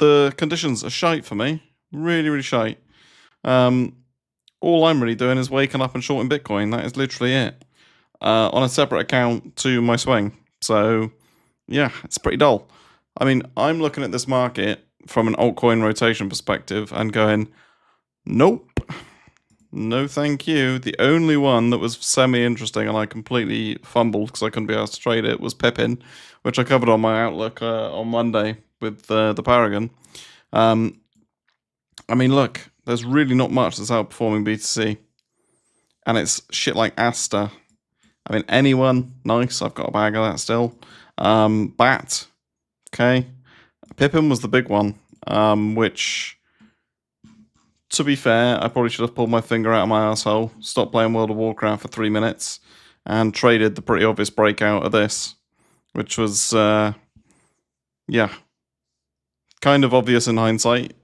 the conditions are shite for me. Really, really shite. All I'm really doing is waking up and shorting Bitcoin. That is literally it. On a separate account to my swing. So, yeah, it's pretty dull. I mean, I'm looking at this market from an altcoin rotation perspective and going, nope. No, thank you. The only one that was semi-interesting and I completely fumbled because I couldn't be asked to trade it was Pippin, which I covered on my Outlook on Monday with the Paragon. I mean, look, there's really not much that's outperforming BTC. And it's shit like Asta. I mean, anyone, nice, I've got a bag of that still. BAT, okay. Pippin was the big one, which, to be fair, I probably should have pulled my finger out of my asshole, stopped playing World of Warcraft for 3 minutes, and traded the pretty obvious breakout of this, which was, yeah, kind of obvious in hindsight,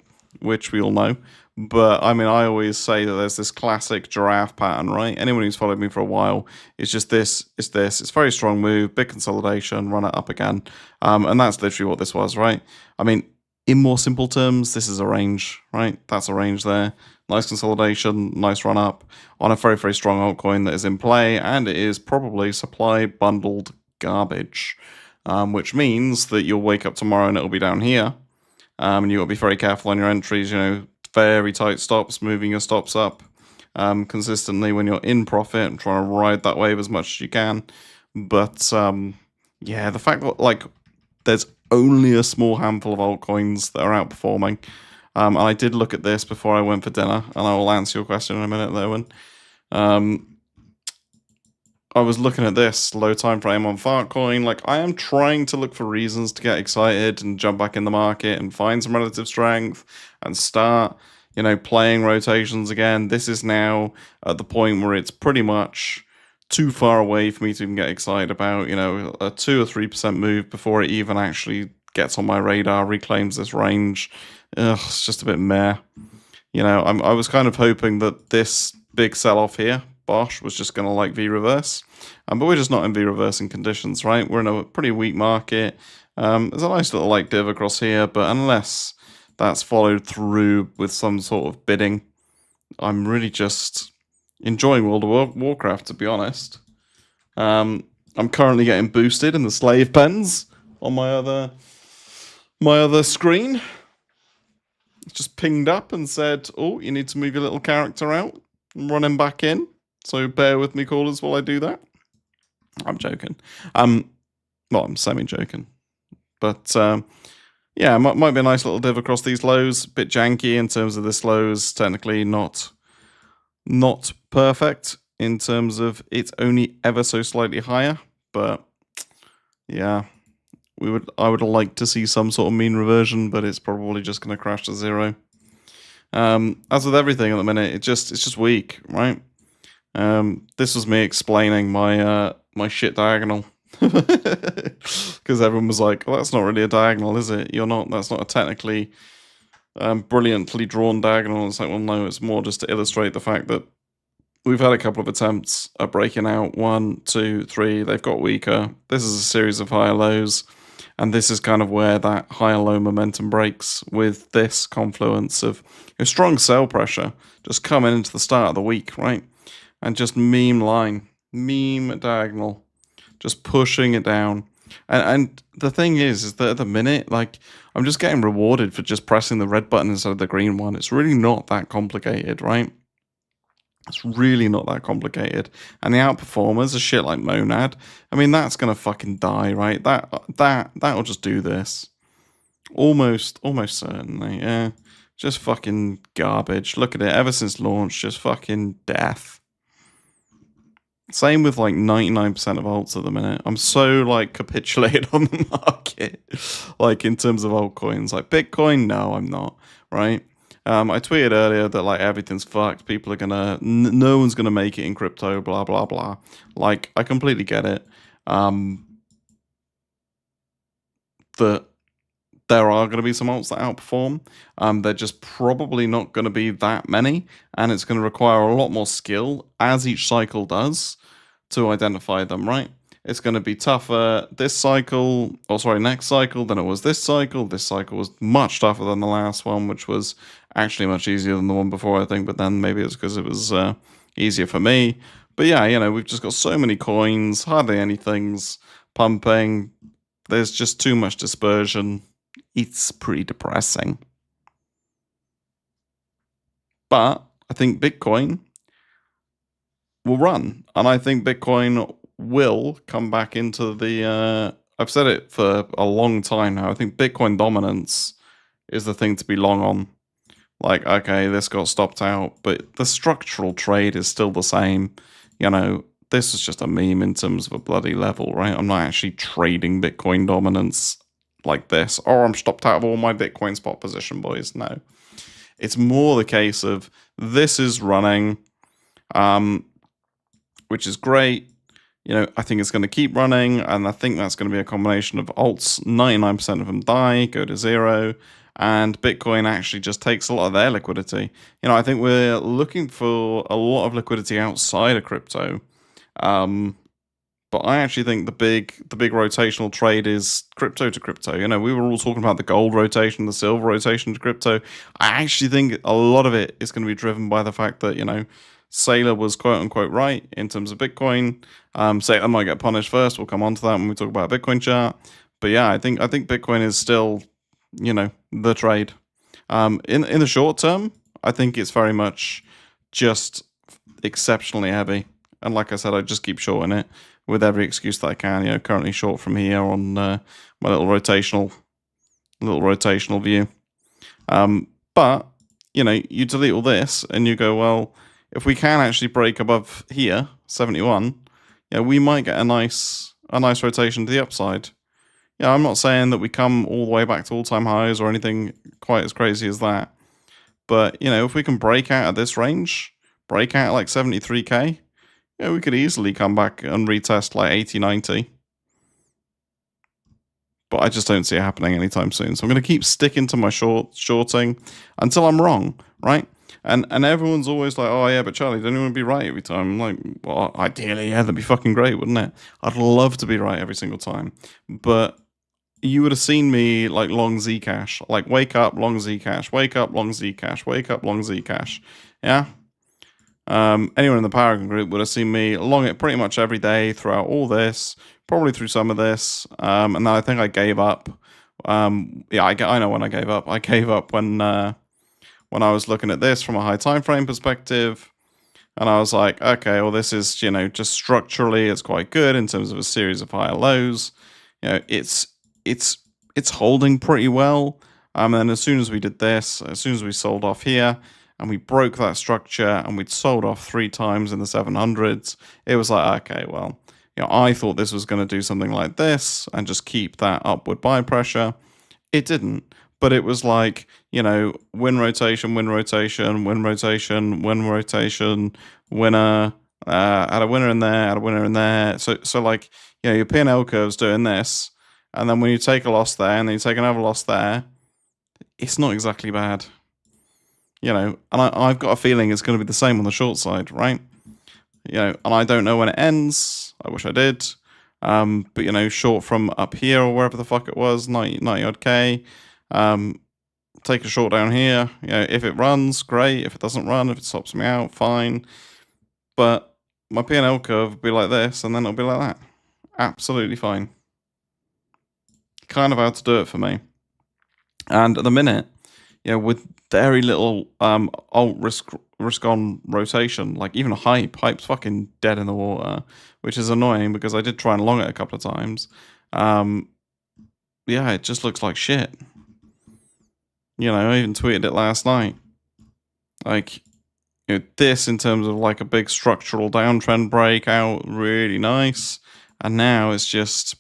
which we all know. But, I mean, I always say that there's this classic giraffe pattern, right? Anyone who's followed me for a while, it's just this, it's this. It's a very strong move, big consolidation, run it up again. And that's literally what this was, right? I mean, in more simple terms, this is a range, right? That's a range there. Nice consolidation, nice run up on a very, very strong altcoin that is in play, and it is probably supply bundled garbage, which means that you'll wake up tomorrow and it'll be down here. And you'll be very careful on your entries, you know, very tight stops, moving your stops up consistently when you're in profit and trying to ride that wave as much as you can. But yeah, the fact that like there's only a small handful of altcoins that are outperforming. And I did look at this before I went for dinner, and I will answer your question in a minute, Owen. I was looking at this low time frame on Fartcoin. Like, I am trying to look for reasons to get excited and jump back in the market and find some relative strength and start, you know, playing rotations again. This is now at the point where it's pretty much too far away for me to even get excited about, you know, a 2 or 3% move before it even actually gets on my radar, reclaims this range. Ugh, it's just a bit meh. You know, I was kind of hoping that this big sell-off here, Bosch, was just going to like V-reverse. But we're just not in V-reversing conditions, right? We're in a pretty weak market. There's a nice little like div across here, but unless that's followed through with some sort of bidding, I'm really just enjoying World of Warcraft, to be honest. I'm currently getting boosted in the slave pens on my other screen. It's just pinged up and said, oh, you need to move your little character out and run him back in. So bear with me, callers, while I do that. I'm joking. Well, I'm semi-joking. But, yeah, might be a nice little div across these lows. A bit janky in terms of this lows. Technically not perfect in terms of it's only ever so slightly higher. But, yeah, I would like to see some sort of mean reversion, but it's probably just going to crash to zero. As with everything at the minute, it's just weak, right? This was me explaining my my shit diagonal, because everyone was like, "Well, that's not really a diagonal, is it? That's not a technically brilliantly drawn diagonal." It's like, well, no, it's more just to illustrate the fact that we've had a couple of attempts at breaking out. 1, 2, 3. They've got weaker. This is a series of higher lows, and this is kind of where that higher low momentum breaks with this confluence of a strong sell pressure just coming into the start of the week, right? And just meme diagonal, just pushing it down. And the thing is that at the minute, like, I'm just getting rewarded for just pressing the red button instead of the green one. It's really not that complicated, right? It's really not that complicated. And the outperformers are shit like Monad. I mean, that's gonna fucking die, right? That'll just do this. Almost certainly, yeah. Just fucking garbage. Look at it, ever since launch, just fucking death. Same with like 99% of alts at the minute. I'm so like capitulated on the market, like in terms of altcoins. Like Bitcoin, no, I'm not, right? I tweeted earlier that like everything's fucked. People are gonna, no one's gonna make it in crypto, blah, blah, blah. Like, I completely get it. That there are going to be some alts that outperform. They're just probably not going to be that many, and it's going to require a lot more skill, as each cycle does, to identify them, right? It's going to be tougher this cycle, or sorry, next cycle than it was this cycle. This cycle was much tougher than the last one, which was actually much easier than the one before, I think. But then maybe it's because it was easier for me. But yeah, you know, we've just got so many coins, hardly anything's pumping. There's just too much dispersion. It's pretty depressing. But I think Bitcoin will run, and I think Bitcoin will come back into the. I've said it for a long time now. I think Bitcoin dominance is the thing to be long on. Like, okay, this got stopped out, but the structural trade is still the same. You know, this is just a meme in terms of a bloody level, right? I'm not actually trading Bitcoin dominance like this. Or I'm stopped out of all my Bitcoin spot position, boys. No. It's more the case of this is running, which is great. You know, I think it's going to keep running, and I think that's going to be a combination of alts. 99% of them die, go to zero, and Bitcoin actually just takes a lot of their liquidity. You know, I think we're looking for a lot of liquidity outside of crypto. But I actually think the big rotational trade is crypto to crypto. You know, we were all talking about the gold rotation, the silver rotation to crypto. I actually think a lot of it is going to be driven by the fact that, you know, Saylor was quote unquote right in terms of Bitcoin. Saylor might get punished first. We'll come on to that when we talk about a Bitcoin chart. But yeah, I think Bitcoin is still, you know, the trade. In the short term, I think it's very much just exceptionally heavy. And like I said, I just keep shorting it with every excuse that I can. You know, currently short from here on my little rotational view. But you know, you delete all this and you go, well, if we can actually break above here, 71, yeah, we might get a nice rotation to the upside. Yeah, I'm not saying that we come all the way back to all-time highs or anything quite as crazy as that. But, you know, if we can break out of this range, break out like 73k, yeah, we could easily come back and retest like 80, 90. But I just don't see it happening anytime soon. So I'm going to keep sticking to my shorting until I'm wrong, right? And everyone's always like, oh yeah, but Charlie, don't you want to be right every time? I'm like, well, ideally, yeah, that'd be fucking great, wouldn't it? I'd love to be right every single time. But you would have seen me like long Zcash, like wake up, long Zcash, wake up, long Zcash, wake up, long Zcash. Yeah. Anyone in the Paragon group would have seen me long it pretty much every day throughout all this, probably through some of this, and then I think I gave up. Yeah, I know when I gave up. I gave up when I was looking at this from a high time frame perspective, and I was like, okay, well, this is, you know, just structurally, it's quite good in terms of a series of higher lows. You know, it's holding pretty well. And then as soon as we did this, as soon as we sold off here, and we broke that structure, and we'd sold off 3 times in the 700s, it was like, okay, well, you know, I thought this was going to do something like this and just keep that upward buy pressure. It didn't, but it was like, you know, win rotation, win rotation, win rotation, win rotation, winner, had a winner in there, had a winner in there. So like, you know, your P&L curve's doing this, and then when you take a loss there, and then you take another loss there, it's not exactly bad. You know, and I've got a feeling it's going to be the same on the short side, right? You know, and I don't know when it ends. I wish I did. But, you know, short from up here or wherever the fuck it was, 90 odd K. Take a short down here. You know, if it runs, great. If it doesn't run, if it stops me out, fine. But my P&L curve will be like this, and then it'll be like that. Absolutely fine. Kind of how to do it for me. And at the minute, you know, with very little alt risk on rotation, like even hype's fucking dead in the water, which is annoying because I did try and long it a couple of times. Yeah, it just looks like shit. You know, I even tweeted it last night. Like, you know, this in terms of like a big structural downtrend breakout, really nice. And now it's just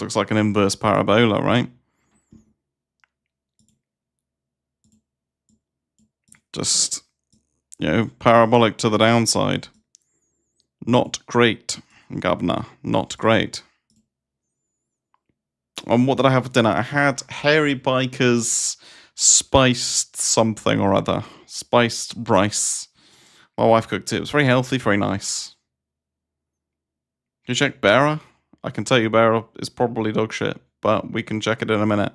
looks like an inverse parabola, right? Just, you know, parabolic to the downside. Not great, governor. Not great. And what did I have for dinner? I had Hairy Biker's spiced something or other. Spiced rice. My wife cooked it. It was very healthy, very nice. You check Bearer? I can tell you Bearer is probably dog shit, but we can check it in a minute.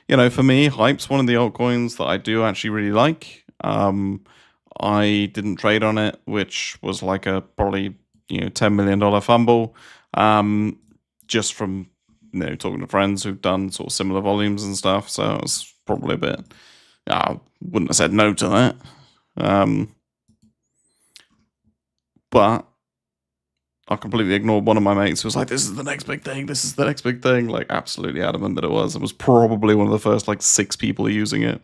You know, for me, Hype's one of the altcoins that I do actually really like. I didn't trade on it, which was like a probably $10 million fumble. Just from talking to friends who've done sort of similar volumes and stuff. So it was probably a bit. I wouldn't have said no to that. But I completely ignored one of my mates who was like, "This is the next big thing. This is the next big thing." Like, absolutely adamant that it was. It was probably one of the first like 6 people using it.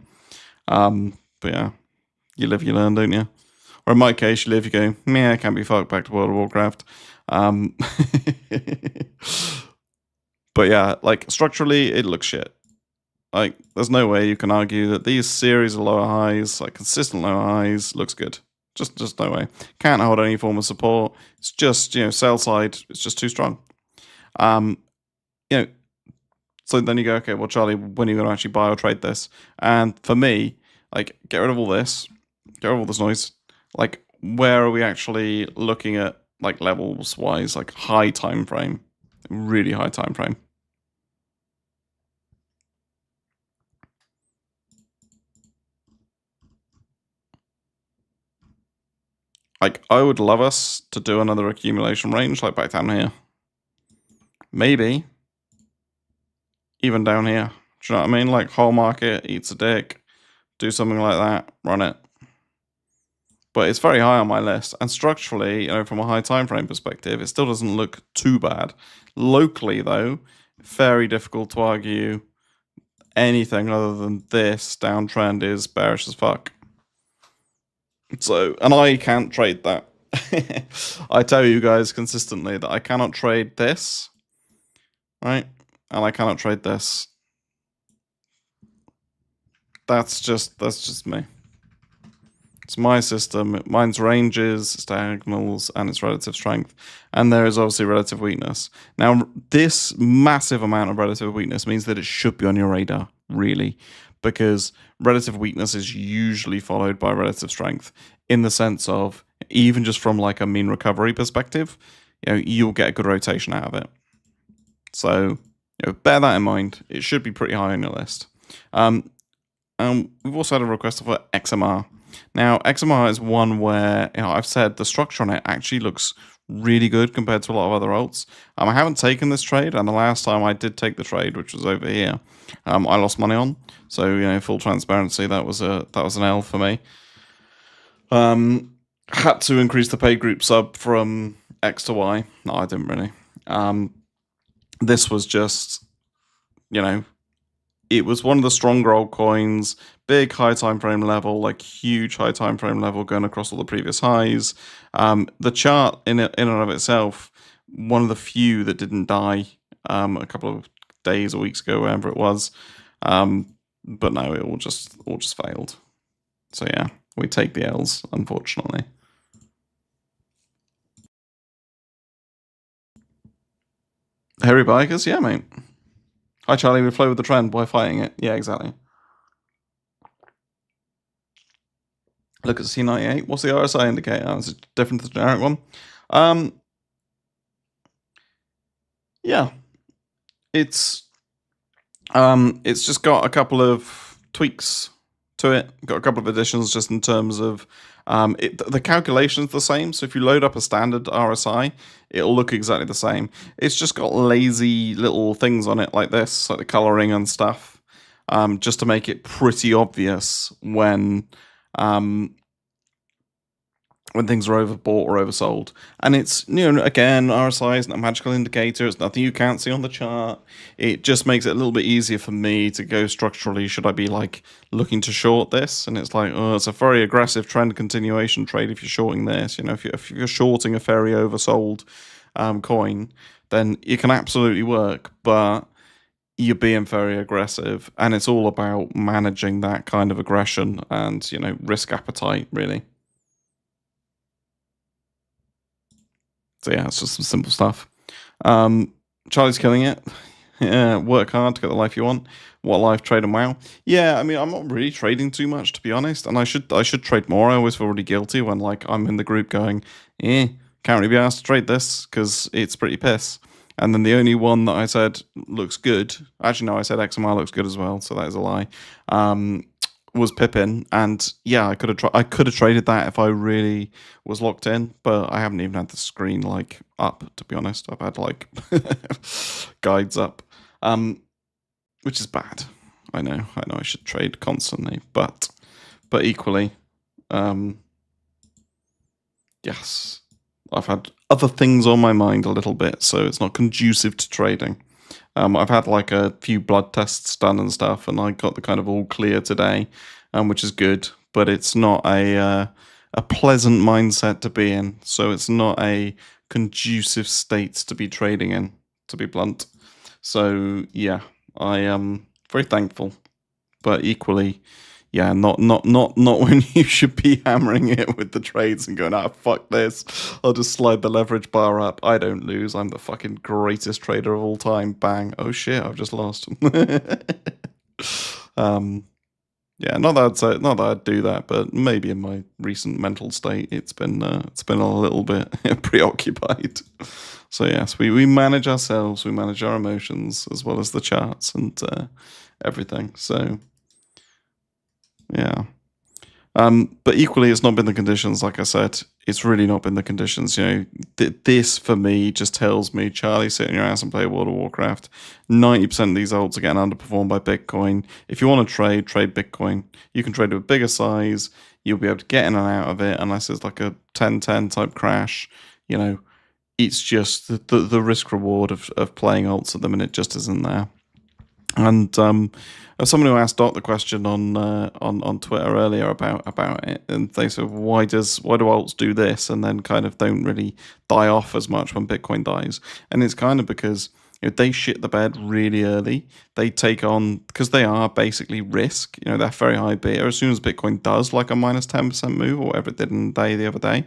But yeah, you live, you learn, don't you? Or in my case, you live, you go, "Meh, I can't be fucked, back to World of Warcraft." But yeah, like structurally, it looks shit. Like, there's no way you can argue that these series of lower highs, like consistent lower highs, looks good. Just no way. Can't hold any form of support. It's just, sell side, it's just too strong. So then you go, okay, well, Charlie, when are you going to actually buy or trade this? And for me, like, get rid of all this, get rid of all this noise. Like, where are we actually looking at, like, levels wise, like high time frame, really high time frame? Like, I would love us to do another accumulation range, like back down here. Maybe even down here. Do you know what I mean? Like, whole market eats a dick, do something like that, run it. But it's very high on my list, and structurally, from a high time frame perspective, it still doesn't look too bad. Locally, though, very difficult to argue anything other than this downtrend is bearish as fuck. So, and I can't trade that. I tell you guys consistently that I cannot trade this, right? And I cannot trade this. That's just me. It's my system. Mine's ranges, its diagonals, and its relative strength. And there is obviously relative weakness. Now, this massive amount of relative weakness means that it should be on your radar, really, because relative weakness is usually followed by relative strength, in the sense of, even just from like a mean recovery perspective, you'll get a good rotation out of it. So, bear that in mind. It should be pretty high on your list. We've also had a request for XMR. Now, XMR is one where I've said the structure on it actually looks really good compared to a lot of other alts. I haven't taken this trade, and the last time I did take the trade, which was over here, I lost money on. So full transparency, that was an L for me. Had to increase the paid group sub from X to Y. No, I didn't really. This was just, it was one of the stronger altcoins, big high time frame level, like huge high time frame level going across all the previous highs. The chart in and of itself, one of the few that didn't die a couple of days or weeks ago, wherever it was. But no, it all just failed. So yeah, we take the L's, unfortunately. Hairy bikers, yeah, mate. Hi, Charlie. We flow with the trend. Why fighting it? Yeah, exactly. Look at C98. What's the RSI indicator? Is it different to the generic one? Yeah, it's just got a couple of tweaks to it. Got a couple of additions just in terms of the calculation's the same. So if you load up a standard RSI, it'll look exactly the same. It's just got lazy little things on it like this, like the coloring and stuff, just to make it pretty obvious when things are overbought or oversold. And it's, again, RSI isn't a magical indicator. It's nothing you can't see on the chart. It just makes it a little bit easier for me to go structurally. Should I be like looking to short this? And it's like, it's a very aggressive trend continuation trade if you're shorting this. If you're shorting a very oversold coin, then it can absolutely work. But you're being very aggressive. And it's all about managing that kind of aggression and, risk appetite, really. So yeah, it's just some simple stuff. Charlie's killing it. Yeah, work hard to get the life you want. What life, trade and wow. Yeah, I mean, I'm not really trading too much, to be honest, and I should trade more. I always feel really guilty when like I'm in the group going, can't really be asked to trade this because it's pretty piss. And then the only one that I said looks good, actually no, I said XMR looks good as well, so that is a lie. Was Pippin, and yeah, I could have traded that if I really was locked in, but I haven't even had the screen like up, to be honest. I've had like guides up, which is bad. I know I should trade constantly, but equally, yes, I've had other things on my mind a little bit, so it's not conducive to trading. I've had like a few blood tests done and stuff, and I got the kind of all clear today, which is good. But it's not a pleasant mindset to be in. So it's not a conducive state to be trading in, to be blunt. So yeah, I am very thankful, but equally, yeah, not when you should be hammering it with the trades and going, ah, fuck this. I'll just slide the leverage bar up. I don't lose. I'm the fucking greatest trader of all time. Bang. Oh shit, I've just lost. Yeah, not that I'd do that, but maybe in my recent mental state, it's been a little bit preoccupied. So yes, we manage ourselves, we manage our emotions as well as the charts and everything. So yeah. But equally, it's not been the conditions. Like I said, it's really not been the conditions. You know, this for me just tells me, Charlie, sit in your ass and play World of Warcraft. 90% of these alts are getting underperformed by Bitcoin. If you want to trade Bitcoin. You can trade with a bigger size. You'll be able to get in and out of it unless it's like a 10-10 type crash. You know, it's just the risk reward of playing alts at the minute just isn't there. And someone who asked Doc the question on Twitter earlier about it, and they said, why do alts do this and then kind of don't really die off as much when Bitcoin dies? And it's kind of because they shit the bed really early. They take on, because they are basically risk. They're very high beta. As soon as Bitcoin does like a minus 10% move or whatever it did in the day the other day,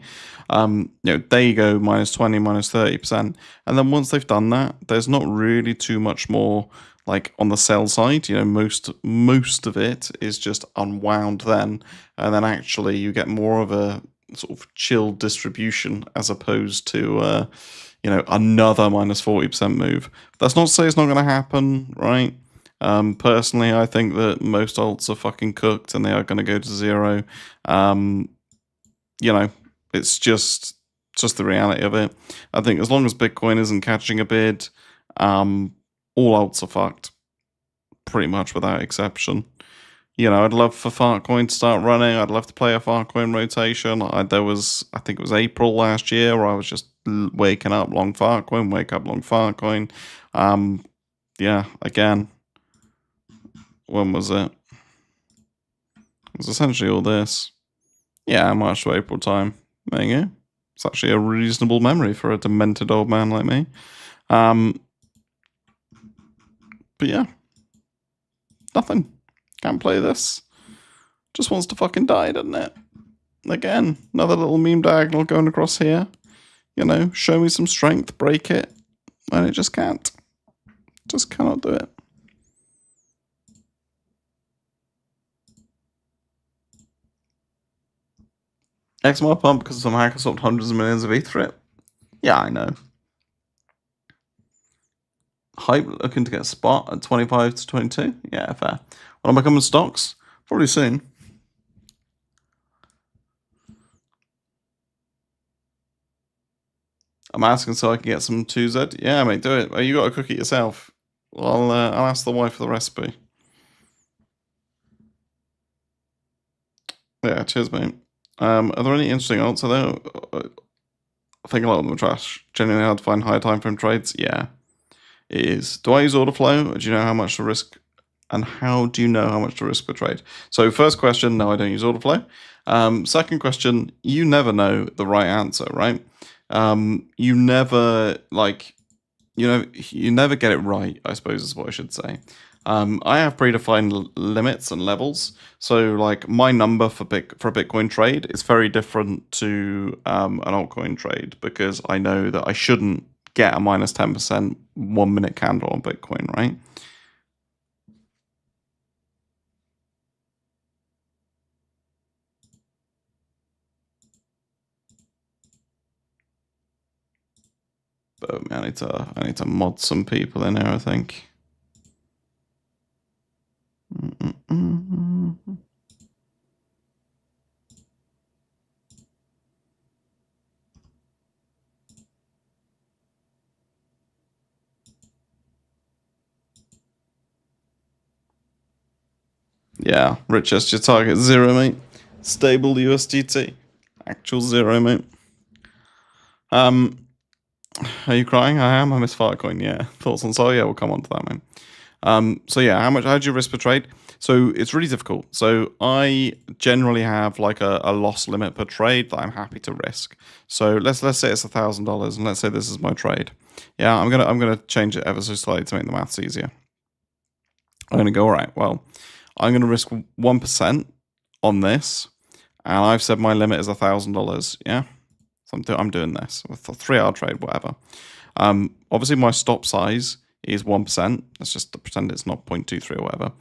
they go minus 20, minus 30%, and then once they've done that, there's not really too much more. Like on the sell side, most of it is just unwound then, and then actually you get more of a sort of chilled distribution as opposed to another minus 40% move. That's not to say it's not going to happen, right? Personally, I think that most alts are fucking cooked and they are going to go to zero. It's just the reality of it. I think as long as Bitcoin isn't catching a bid, all alts are fucked, pretty much without exception. I'd love for Fartcoin to start running. I'd love to play a Fartcoin rotation. I think it was April last year where I was just waking up long Fartcoin, wake up long Fartcoin. Yeah, again, when was it? It was essentially all this. Yeah, March to April time. There you go. It's actually a reasonable memory for a demented old man like me. But yeah, nothing. Can't play this. Just wants to fucking die, doesn't it? Again, another little meme diagonal going across here. Show me some strength, break it. And it just can't. Just cannot do it. XMR pump because some hacker swapped hundreds of millions of ETH for it. Yeah, I know. Hype looking to get a spot at 25 to 22. Yeah, fair. When am I coming stocks? Probably soon. I'm asking so I can get some 2Z. Yeah, mate, do it. You got to cook it yourself. Well, I'll ask the wife for the recipe. Yeah, cheers, mate. Are there any interesting alts? I think a lot of them are trash. Genuinely hard to find higher time frame trades. Yeah, it is. Do I use order flow? Do you know how much to risk? And how do you know how much to risk per trade? So first question, no, I don't use order flow. Second question, you never know the right answer, right? You never you never get it right, I suppose is what I should say. I have predefined limits and levels. So like my number for a Bitcoin trade is very different to an altcoin trade because I know that I shouldn't get a minus 10% 1 minute candle on Bitcoin, right? But I need to mod some people in here, I think. Yeah, Richest, your target 0, mate. Stable USDT. Actual 0, mate. Are you crying? I am. I miss Filecoin. Yeah. Thoughts on Sol? Yeah, we'll come on to that, mate. So yeah, how do you risk per trade? So it's really difficult. So I generally have like a loss limit per trade that I'm happy to risk. So let's say it's $1,000, and let's say this is my trade. Yeah, I'm gonna change it ever so slightly to make the maths easier. I'm gonna go, all right, well, I'm gonna risk 1% on this, and I've said my limit is $1,000. Yeah, so I'm doing this with a 3-hour trade, whatever. Obviously, my stop size is 1%. Let's just pretend it's not 0.23 or whatever.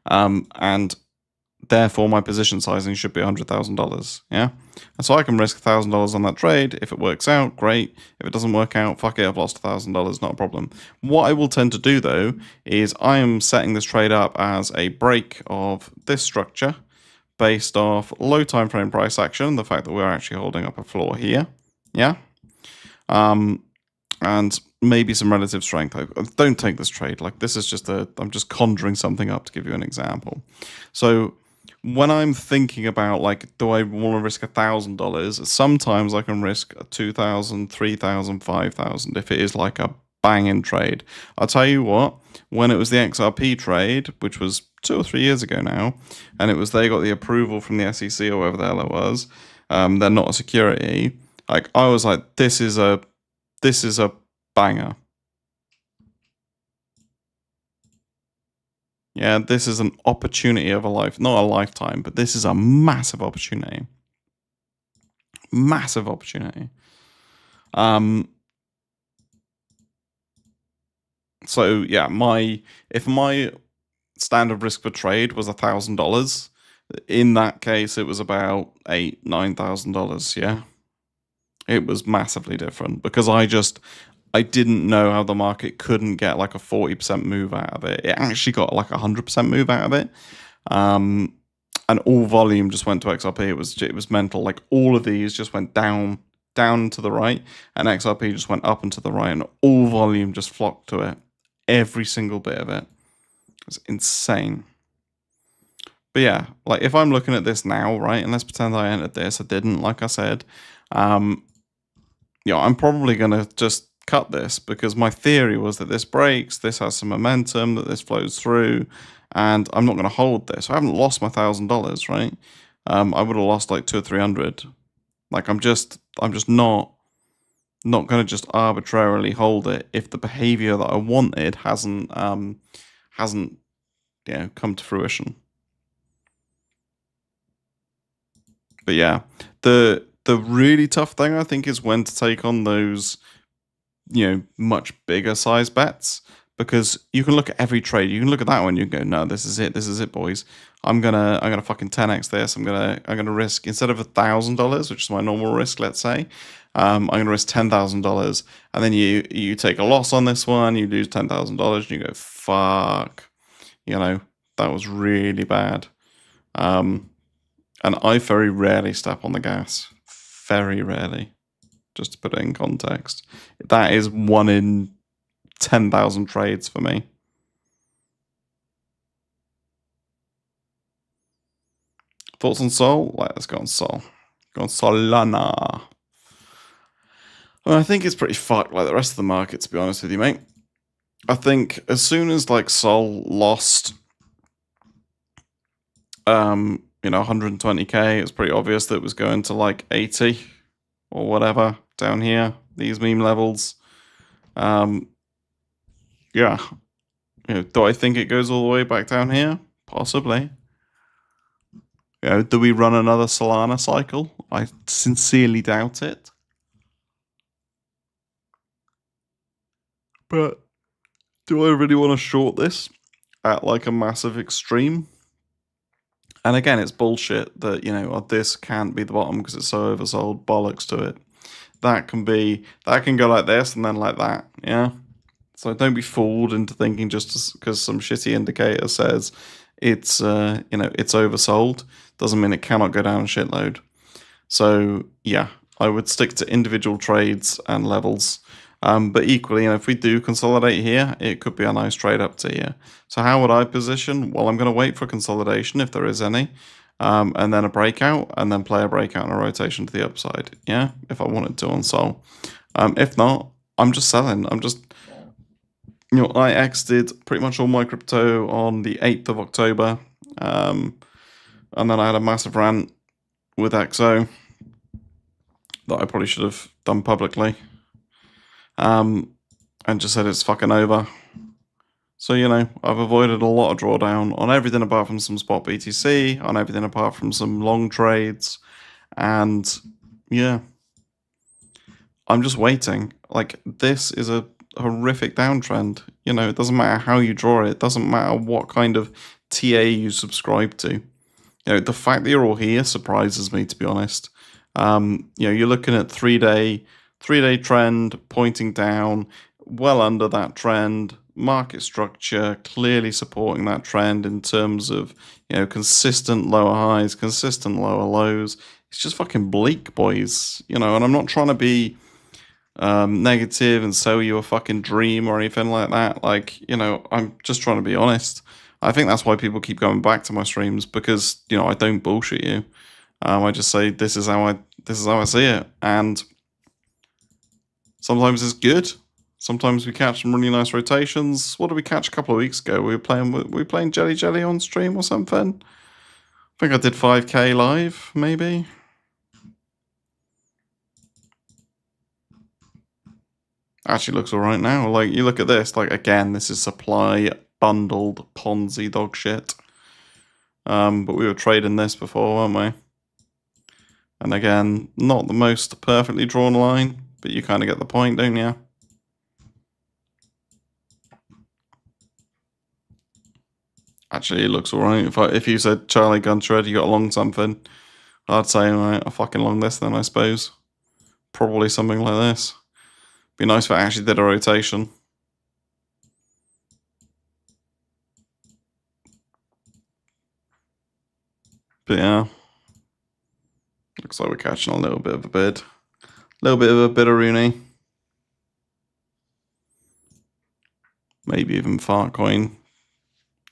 And therefore, my position sizing should be $100,000. Yeah, and so I can risk $1,000 on that trade. If it works out, great. If it doesn't work out, fuck it, I've lost $1,000. Not a problem. What I will tend to do though is I am setting this trade up as a break of this structure based off low time frame price action, the fact that we're actually holding up a floor here. Yeah. And maybe some relative strength. Don't take this trade. Like, this is just I'm just conjuring something up to give you an example. So when I'm thinking about, like, do I want to risk $1,000? Sometimes I can risk 2,000, 3,000, 5,000 if it is like a banging trade. I'll tell you what, when it was the XRP trade, which was 2 or 3 years ago now, and they got the approval from the SEC or whatever the hell it was, they're not a security. Like, I was like, this is a banger. Yeah, this is an opportunity of a life, not a lifetime, but this is a massive opportunity. Massive opportunity. So yeah, if my standard risk per trade was $1,000, in that case it was about $9,000. Yeah, it was massively different because I didn't know how the market couldn't get like a 40% move out of it. It actually got like a 100% move out of it. And all volume just went to XRP. It was mental. Like, all of these just went down to the right, and XRP just went up and to the right, and all volume just flocked to it. Every single bit of it. It's insane. But yeah, like, if I'm looking at this now, right, and let's pretend I entered this, I didn't, like I said, I'm probably gonna just cut this because my theory was that this breaks, this has some momentum, that this flows through, and I'm not going to hold this. I haven't lost my $1,000, right? I would have lost like 200 or 300. Like, I'm just not going to just arbitrarily hold it if the behavior that I wanted hasn't come to fruition. But yeah, the really tough thing, I think, is when to take on those much bigger size bets, because you can look at every trade. You can look at that one, you can go, no, this is it, boys. I'm gonna fucking 10x this. I'm gonna risk, instead of $1,000, which is my normal risk, let's say, I'm gonna risk $10,000, and then you take a loss on this one, you lose $10,000, and you go, fuck, that was really bad. And I very rarely step on the gas, very rarely. Just to put it in context, that is 1 in 10,000 trades for me. Thoughts on Sol? Let's go on Sol. Go on Solana. Well, I think it's pretty fucked like the rest of the market, to be honest with you, mate. I think as soon as like Sol lost 120k, it's pretty obvious that it was going to like 80 or whatever down here, these meme levels. Yeah. Do I think it goes all the way back down here? Possibly. Do we run another Solana cycle? I sincerely doubt it. But do I really want to short this at like a massive extreme? And again, it's bullshit that, this can't be the bottom because it's so oversold. Bollocks to it. that can go like this and then like that. Yeah. So don't be fooled into thinking just because some shitty indicator says it's it's oversold doesn't mean it cannot go down a shitload. So yeah, I would stick to individual trades and levels. But equally, if we do consolidate here, it could be a nice trade up to here. So how would I position? Well, I'm going to wait for consolidation if there is any, and then a breakout, and then play a breakout and a rotation to the upside. Yeah, if I wanted to on Sol. If not, I'm just selling. I'm just, I exited pretty much all my crypto on the 8th of October, and then I had a massive rant with XO that I probably should have done publicly. And just said it's fucking over. So, I've avoided a lot of drawdown on everything apart from some spot BTC, on everything apart from some long trades. And yeah, I'm just waiting. Like, this is a horrific downtrend. It doesn't matter how you draw it. It doesn't matter what kind of TA you subscribe to. The fact that you're all here surprises me, to be honest. You're looking at 3-day trend pointing down, well under that trend, market structure clearly supporting that trend in terms of, consistent lower highs, consistent lower lows. It's just fucking bleak, boys, and I'm not trying to be negative and sell you a fucking dream or anything like that. Like, I'm just trying to be honest. I think that's why people keep going back to my streams, because, I don't bullshit you. I just say this is how I see it, and sometimes it's good. Sometimes we catch some really nice rotations. What did we catch a couple of weeks ago? We were playing Jelly Jelly on stream or something. I think I did 5k live, maybe. Actually looks alright now. Like, you look at this, like, again, this is supply bundled Ponzi dog shit. But we were trading this before, weren't we? And again, not the most perfectly drawn line, but you kind of get the point, don't you? Actually, it looks alright. If you said Charlie Gunshred, you got a long something, I'd say, right, I fucking long this then, I suppose. Probably something like this. Be nice if I actually did a rotation. But yeah. Looks like we're catching a little bit of a bid. A little bit of a bidderoonie. Maybe even Fartcoin.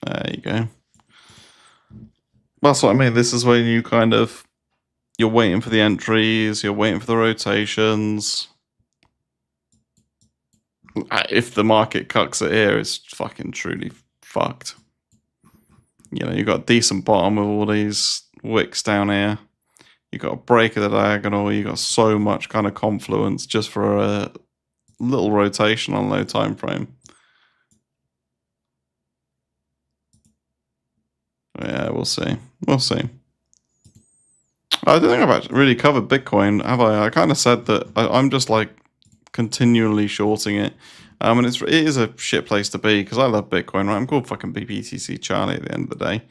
There you go. That's what I mean. This is when you you're waiting for the entries, you're waiting for the rotations. If the market cucks it here, it's fucking truly fucked. You got a decent bottom with all these wicks down here. You got a break of the diagonal. You got so much kind of confluence just for a little rotation on low time frame. Yeah, we'll see. We'll see. I don't think I've actually really covered Bitcoin, have I? I kind of said that I'm just like continually shorting it. And it is a shit place to be because I love Bitcoin, right? I'm called fucking BTC Charlie at the end of the day.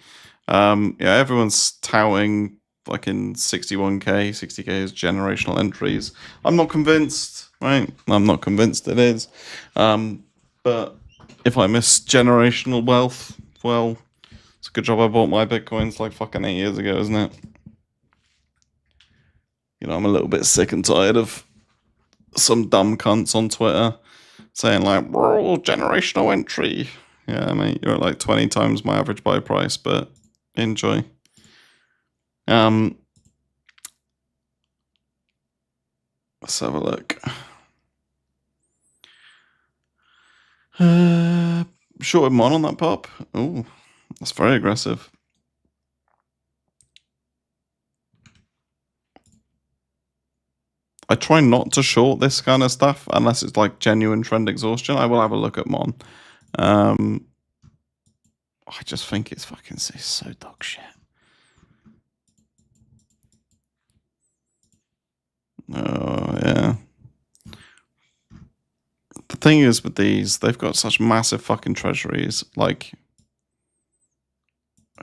Yeah, everyone's touting fucking 61k, 60k as generational entries. I'm not convinced, right? I'm not convinced it is. But if I miss generational wealth, well, it's a good job I bought my Bitcoins like fucking 8 years ago, isn't it? I'm a little bit sick and tired of some dumb cunts on Twitter saying like, "We're generational entry." Yeah, mate, you're at like 20 times my average buy price, but enjoy. Let's have a look. Shorted mon on that pop. Oh, that's very aggressive. I try not to short this kind of stuff unless it's like genuine trend exhaustion. I will have a look at mon. I just think it's so dog shit. Oh, yeah. The thing is with these, they've got such massive fucking treasuries. Like,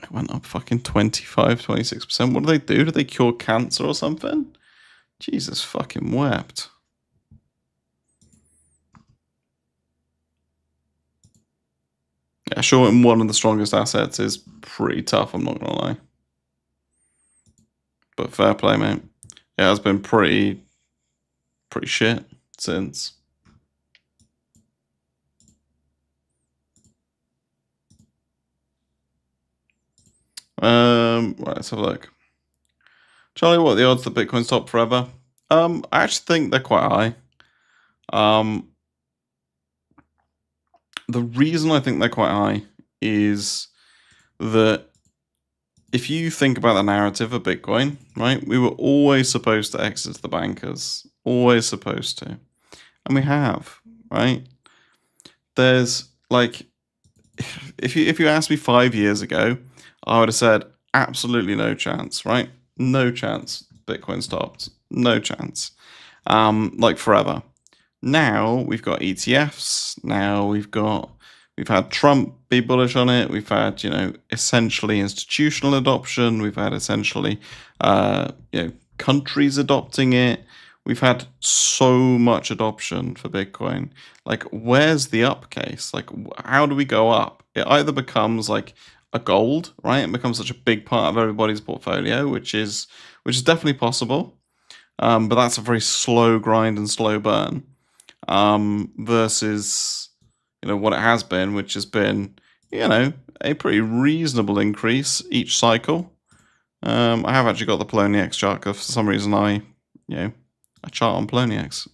it went up fucking 25, 26%. What do they do? Do they cure cancer or something? Jesus fucking wept. Yeah, shorting one of the strongest assets is pretty tough, I'm not gonna lie. But fair play, mate. Yeah, it's been pretty shit since. Right, let's have a look. Charlie, what are the odds that Bitcoin's top forever? I actually think they're quite high. The reason I think they're quite high is that if you think about the narrative of Bitcoin, right, we were always supposed to exit the bankers, always supposed to, and we have, right? There's like, if you asked me 5 years ago, I would have said absolutely no chance, right? No chance. Bitcoin stopped, no chance. Like forever. Now we've got ETFs. Now we've had Trump be bullish on it. We've had, essentially institutional adoption. We've had essentially, countries adopting it. We've had so much adoption for Bitcoin. Like, where's the up case? Like, how do we go up? It either becomes like a gold, right? It becomes such a big part of everybody's portfolio, which is definitely possible. But that's a very slow grind and slow burn. Versus, what it has been, which has been, a pretty reasonable increase each cycle. I have actually got the Poloniex chart because for some reason I chart on Poloniex.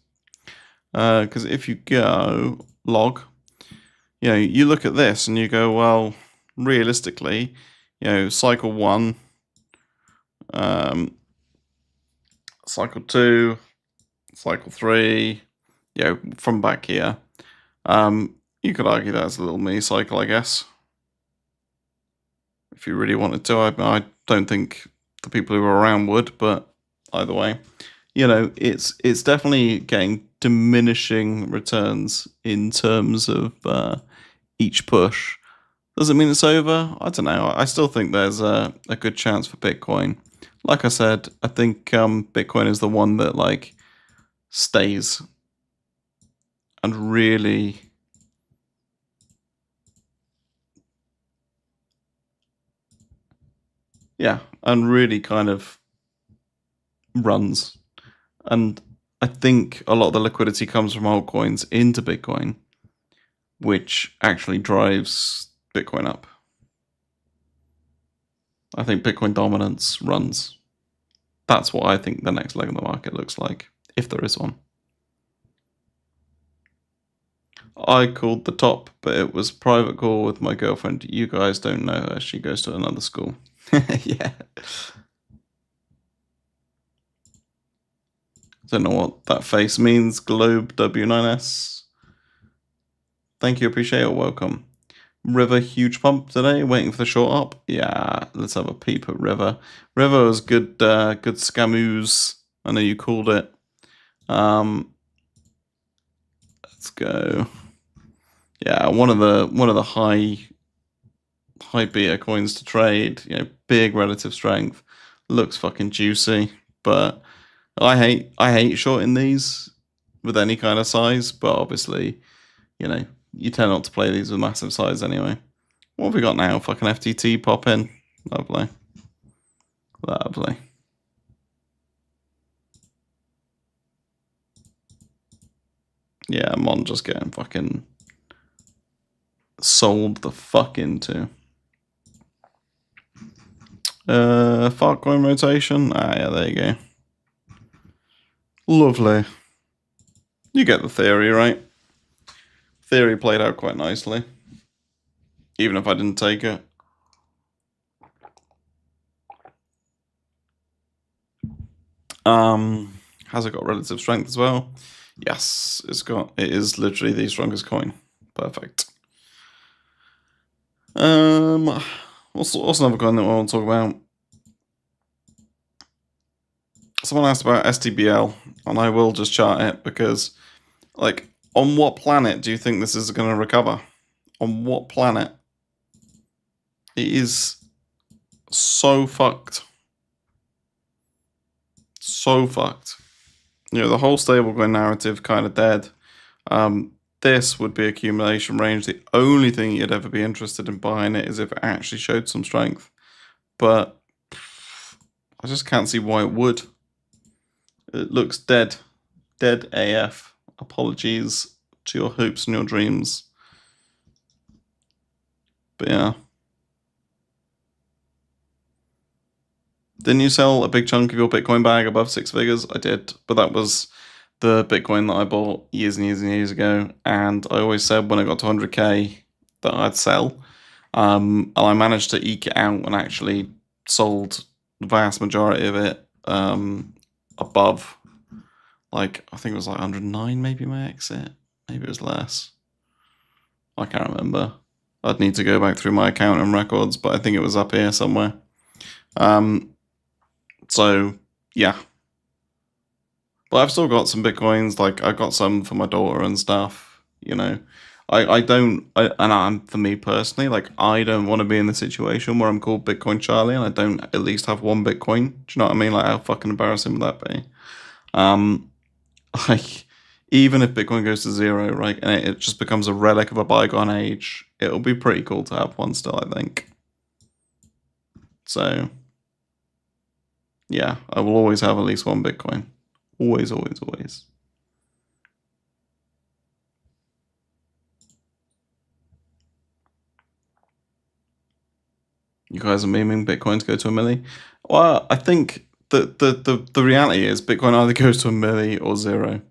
Because if you go log, you look at this and you go, well, realistically, cycle 1, cycle 2, cycle 3, from back here. You could argue that's a little mini cycle, I guess. If you really wanted to. I don't think the people who were around would, but either way, it's definitely getting diminishing returns in terms of each push. Does it mean it's over? I don't know. I still think there's a good chance for Bitcoin. Like I said, I think Bitcoin is the one that like stays and really kind of runs. And I think a lot of the liquidity comes from altcoins into Bitcoin, which actually drives Bitcoin up. I think Bitcoin dominance runs. That's what I think the next leg of the market looks like, if there is one. I called the top, but it was a private call with my girlfriend. You guys don't know her. She goes to another school. Yeah. Don't know what that face means. Globe W9S. Thank you, appreciate it. Welcome. River, huge pump today. Waiting for the short up. Yeah, let's have a peep at River. River was good. Good scamoos. I know you called it. Let's go. Yeah, one of the high beta coins to trade. Big relative strength. Looks fucking juicy, but I hate shorting these with any kind of size. But obviously, you tend not to play these with massive size anyway. What have we got now? Fucking FTT pop in. Lovely. Lovely. Yeah, Mon just getting fucking sold the fuck into. Fartcoin rotation. Yeah, there you go. Lovely. You get the theory, right? Theory played out quite nicely. Even if I didn't take it. Has it got relative strength as well? Yes, it is literally the strongest coin. Perfect. What's another coin that I want to talk about? Someone asked about STBL, and I will just chart it because, like, on what planet do you think this is going to recover? On what planet? It is so fucked. So fucked. The whole stablecoin narrative kind of dead. this would be accumulation range. The only thing you'd ever be interested in buying it is if it actually showed some strength. But I just can't see why it would. It looks dead. Dead AF. Apologies to your hopes and your dreams. But yeah. Didn't you sell a big chunk of your Bitcoin bag above 6 figures? I did, but that was the Bitcoin that I bought years and years and years ago. And I always said when I got to 100k that I'd sell. And I managed to eke it out and actually sold the vast majority of it above, like, I think it was like 109 maybe my exit. Maybe it was less. I can't remember. I'd need to go back through my account and records, but I think it was up here somewhere. So, yeah. But I've still got some Bitcoins, like, I got some for my daughter and stuff, you know. For me personally, like, I don't want to be in the situation where I'm called Bitcoin Charlie and I don't at least have one Bitcoin. Do you know what I mean? Like, how fucking embarrassing would that be? Like, even if Bitcoin goes to 0, right, and it just becomes a relic of a bygone age, it'll be pretty cool to have one still, I think. So, yeah, I will always have at least one Bitcoin. Always, always, always. You guys are memeing Bitcoins go to a milli? Well, I think the reality is Bitcoin either goes to a milli or 0.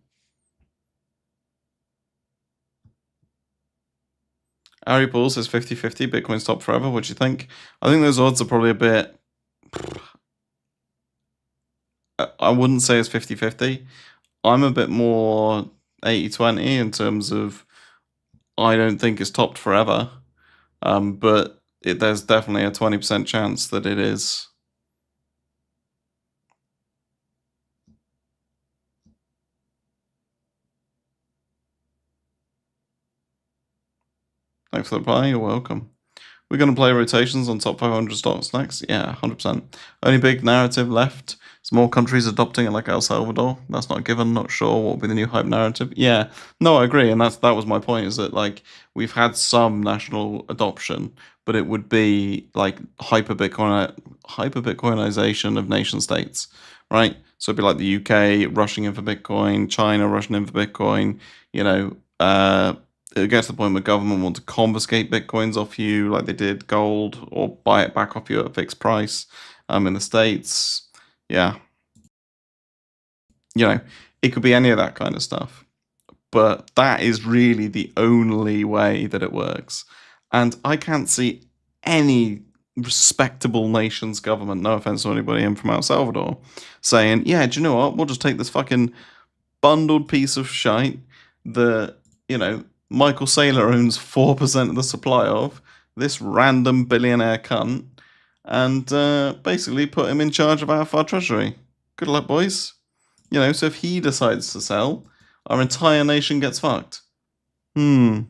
Ari Paul says 50-50, Bitcoin's top forever. What do you think? I think those odds are probably a bit... I wouldn't say it's 50-50. I'm a bit more 80-20 in terms of I don't think it's topped forever. But there's definitely a 20% chance that it is. Thanks for the reply, you're welcome. We're going to play rotations on top 500 stocks next? Yeah, 100%. Only big narrative left is more countries adopting it like El Salvador. That's not a given, not sure what will be the new hype narrative. Yeah, no, I agree, and that was my point, is that, like, we've had some national adoption, but it would be like hyper-Bitcoinization of nation states, right? So it'd be like the UK rushing in for Bitcoin, China rushing in for Bitcoin, you know, it gets to the point where government want to confiscate Bitcoins off you like they did gold, or buy it back off you at a fixed price in the States. Yeah. You know, it could be any of that kind of stuff. But that is really the only way that it works. And I can't see any respectable nation's government, no offense to anybody in from El Salvador, saying, yeah, do you know what? We'll just take this fucking bundled piece of shite that, you know, Michael Saylor owns 4% of the supply of, this random billionaire cunt, and basically put him in charge of our treasury. Good luck, boys. You know, so if he decides to sell, our entire nation gets fucked. For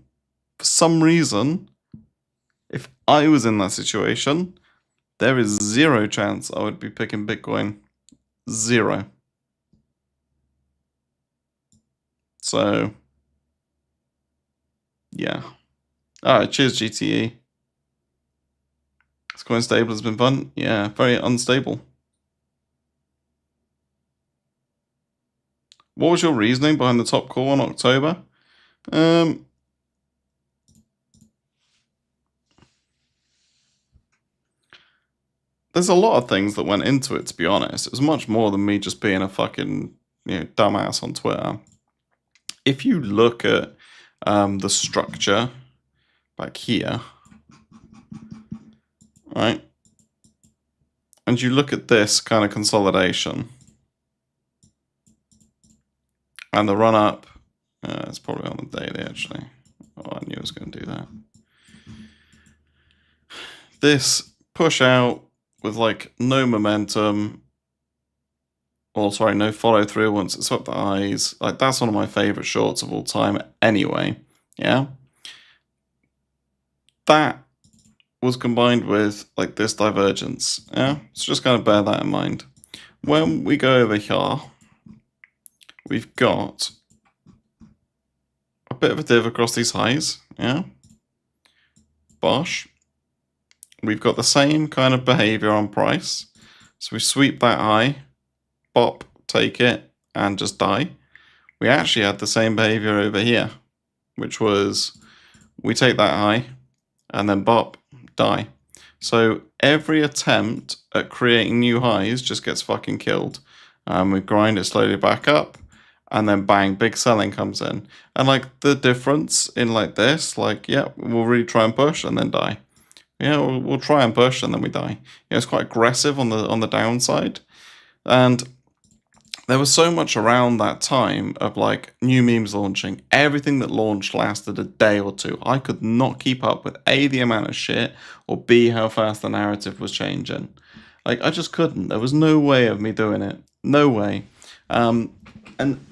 some reason, if I was in that situation, there is 0 chance I would be picking Bitcoin. 0. So, yeah. Alright, cheers, GTE. This coin stable has been fun. Yeah, very unstable. What was your reasoning behind the top call in October? There's a lot of things that went into it, to be honest. It was much more than me just being a fucking, you know, dumbass on Twitter. If you look at the structure back here, right, and you look at this kind of consolidation and the run up, it's probably on the daily actually. Oh, I knew I was going to do that. This push out with like no momentum, or sorry, no follow through once it swept the highs. Like, that's one of my favorite shorts of all time anyway. Yeah. That was combined with like this divergence. Yeah. So just kind of bear that in mind. When we go over here, we've got a bit of a div across these highs, yeah. Bosh. We've got the same kind of behavior on price. So we sweep that high, bop, take it, and just die. We actually had the same behavior over here, which was we take that high, and then bop, die. So every attempt at creating new highs just gets fucking killed. We grind it slowly back up, and then bang, big selling comes in. And like the difference in like this, like, yeah, we'll really try and push and then die. Yeah, we'll try and push and then we die. Yeah, it's quite aggressive on the downside. And there was so much around that time of like new memes launching. Everything that launched lasted a day or two. I could not keep up with A, the amount of shit, or B, how fast the narrative was changing. Like, I just couldn't. There was no way of me doing it. No way. And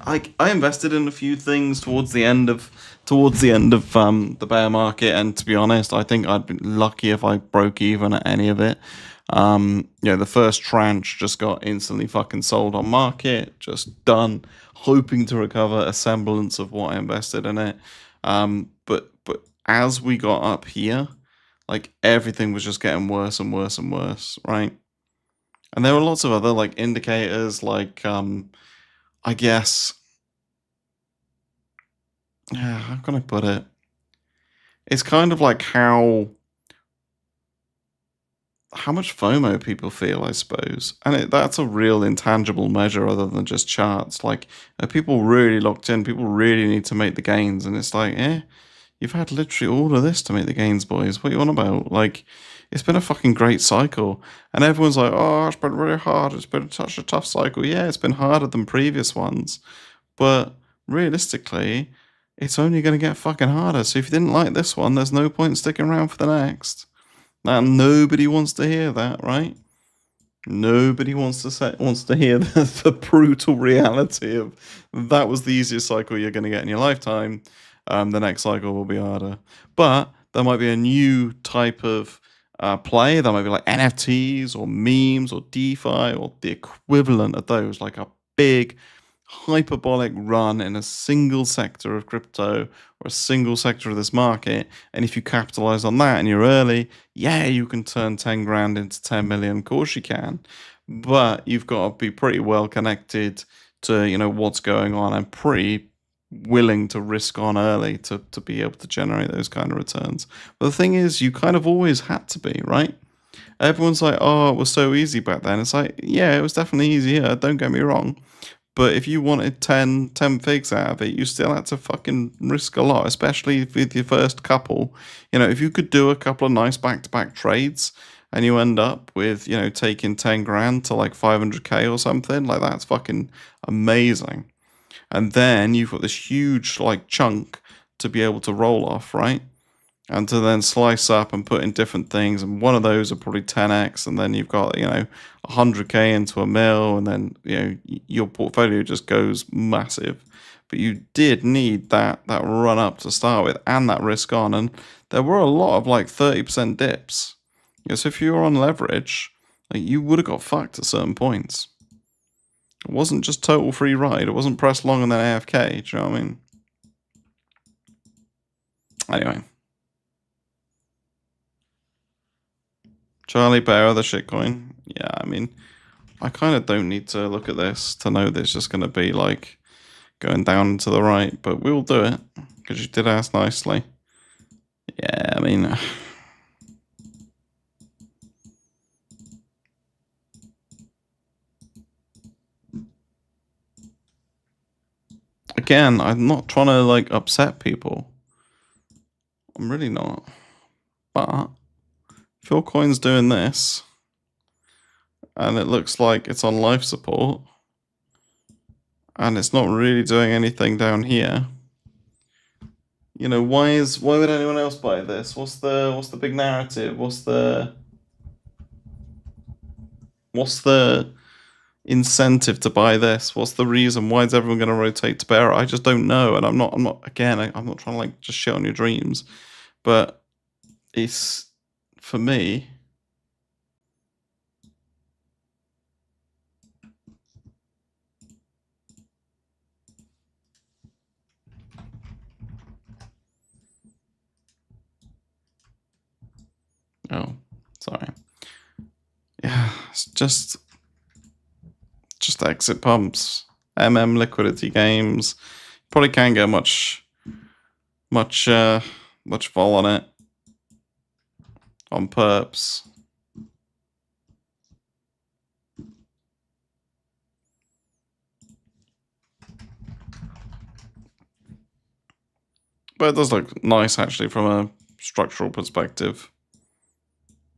I invested in a few things towards the end of the bear market, and to be honest, I think I'd be lucky if I broke even at any of it. The first tranche just got instantly fucking sold on market, just done, hoping to recover a semblance of what I invested in it. But as we got up here, like everything was just getting worse and worse and worse, right? And there were lots of other like indicators, like I guess, yeah, how can I put it? It's kind of like how much FOMO people feel, I suppose. And that's a real intangible measure other than just charts. Like, are people really locked in? People really need to make the gains. And it's like, you've had literally all of this to make the gains, boys. What are you on about? Like, it's been a fucking great cycle. And everyone's like, oh, it's been really hard. It's been such a tough cycle. Yeah, it's been harder than previous ones. But realistically, it's only going to get fucking harder. So if you didn't like this one, there's no point sticking around for the next. Now, nobody wants to hear that, right? Nobody wants to hear the brutal reality of that was the easiest cycle you're going to get in your lifetime. The next cycle will be harder, but there might be a new type of play. There might be like NFTs or memes or DeFi or the equivalent of those, like a big hyperbolic run in a single sector of crypto or a single sector of this market. And if you capitalize on that and you're early, yeah, you can turn 10 grand into 10 million. Of course you can. But you've got to be pretty well connected to, what's going on and pretty willing to risk on early to be able to generate those kind of returns. But the thing is, you kind of always had to be, right? Everyone's like, oh, it was so easy back then. It's like, yeah, it was definitely easier. Don't get me wrong. But if you wanted 10 figs out of it, you still had to fucking risk a lot, especially with your first couple. If you could do a couple of nice back-to-back trades and you end up with, taking 10 grand to like 500k or something, like that's fucking amazing. And then you've got this huge like chunk to be able to roll off, right? And to then slice up and put in different things, and one of those are probably 10x, and then you've got 100k into a mil, and then your portfolio just goes massive. But you did need that run up to start with, and that risk on, and there were a lot of like 30% dips. So if you were on leverage, like, you would have got fucked at certain points. It wasn't just total free ride. It wasn't press long and then AFK. Do you know what I mean? Anyway. Charlie Bear, the shitcoin. Yeah, I mean, I kind of don't need to look at this to know that it's just going to be like going down to the right, but we'll do it because you did ask nicely. Yeah, I mean, again, I'm not trying to like upset people. I'm really not. But if your coin's doing this and it looks like it's on life support and it's not really doing anything down here, why would anyone else buy this? What's the big narrative? What's the incentive to buy this? What's the reason? Why is everyone going to rotate to bear? I just don't know, and I'm not again, I'm not trying to like just shit on your dreams, but it's, for me, Sorry. Yeah, it's just exit pumps, liquidity games. Probably can't get much vol on it. On perps. But it does look nice actually from a structural perspective.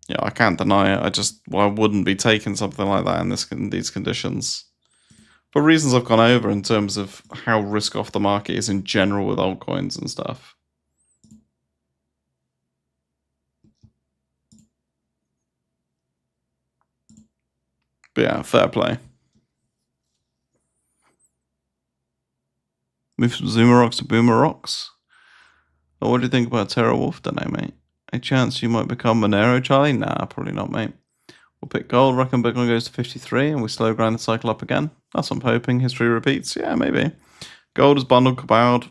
Yeah, I can't deny it. I wouldn't be taking something like that in these conditions. For reasons I've gone over in terms of how risk off the market is in general with altcoins and stuff. But yeah, fair play. Move from Zoomer to Boomer Rocks. Oh, what do you think about Terra Wolf today, mate? A chance you might become Monero, Charlie? Nah, probably not, mate. We'll pick gold, reckon Bitcoin goes to 53 and we slow grind the cycle up again. That's what I'm hoping. History repeats. Yeah, maybe. Gold is bundled caballed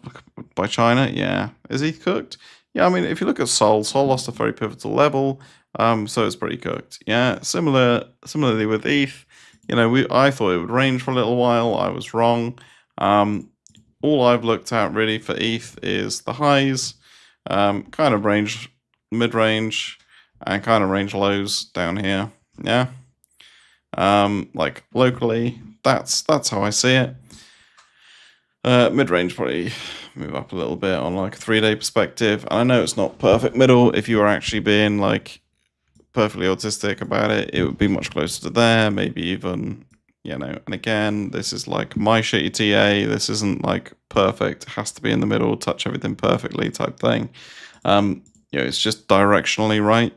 by China. Yeah. Is he cooked? Yeah, I mean, if you look at Sol lost a very pivotal level, so it's pretty cooked. Yeah, similarly with ETH, you know, I thought it would range for a little while. I was wrong. All I've looked at really for ETH is the highs, kind of range, mid-range, and kind of range lows down here. Yeah. Like locally, that's how I see it. Mid-range probably move up a little bit on like a 3-day perspective. And I know it's not perfect middle. If you were actually being like perfectly autistic about it, it would be much closer to there, maybe even, you know, and again, this is like my shitty TA. This isn't like perfect. It has to be in the middle, touch everything perfectly type thing. You know, it's just directionally right.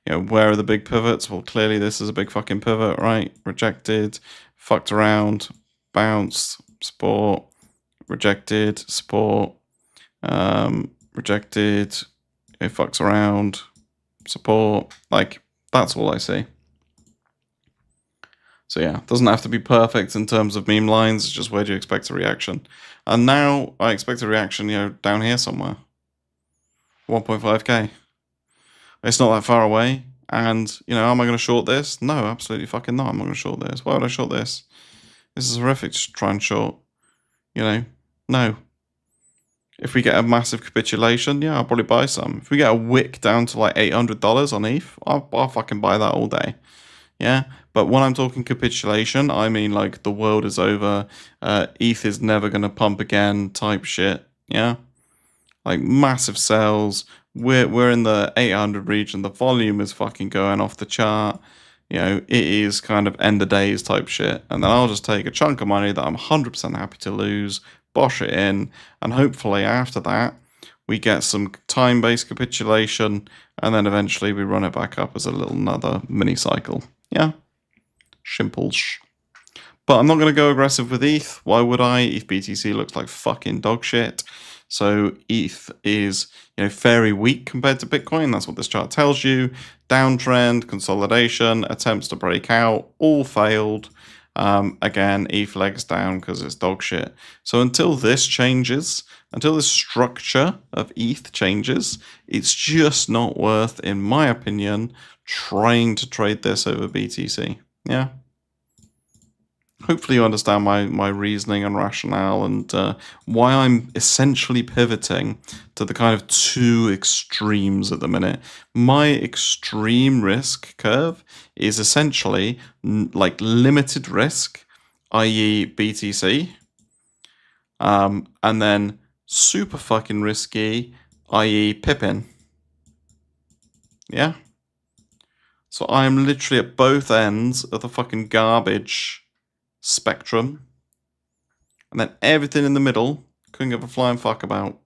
You know, where are the big pivots? Well, clearly this is a big fucking pivot, right? Rejected, fucked around, bounced, support, rejected, support, rejected, it fucks around, support. Like, that's all I see. So yeah, it doesn't have to be perfect in terms of meme lines, it's just where do you expect a reaction? And now I expect a reaction, you know, down here somewhere. 1.5k. It's not that far away. And, you know, am I going to short this? No, absolutely fucking not. I'm not going to short this. Why would I short this? This is horrific to try and short. You know, no. If we get a massive capitulation, yeah, I'll probably buy some. If we get a wick down to like $800 on ETH, I'll fucking buy that all day. Yeah, but when I'm talking capitulation, I mean like the world is over, ETH is never going to pump again type shit. Yeah, like massive sales. We're in the 800 region. The volume is fucking going off the chart. You know, it is kind of end of days type shit. And then I'll just take a chunk of money that I'm 100% happy to lose, bosh it in, and hopefully after that, we get some time-based capitulation, and then eventually we run it back up as a little another mini cycle. Yeah, simples. But I'm not going to go aggressive with ETH. Why would I? ETH BTC looks like fucking dog shit. So ETH is, you know, very weak compared to Bitcoin. That's what this chart tells you. Downtrend, consolidation, attempts to break out, all failed. Again, ETH legs down because it's dog shit. So until this changes, until the structure of ETH changes, it's just not worth, in my opinion, trying to trade this over BTC. Yeah. Hopefully you understand my reasoning and rationale and why I'm essentially pivoting to the kind of two extremes at the minute. My extreme risk curve is essentially like limited risk, i.e. BTC, and then super fucking risky, i.e. Pippin. Yeah? So I'm literally at both ends of the fucking garbage spectrum, and then everything in the middle couldn't give a flying fuck about.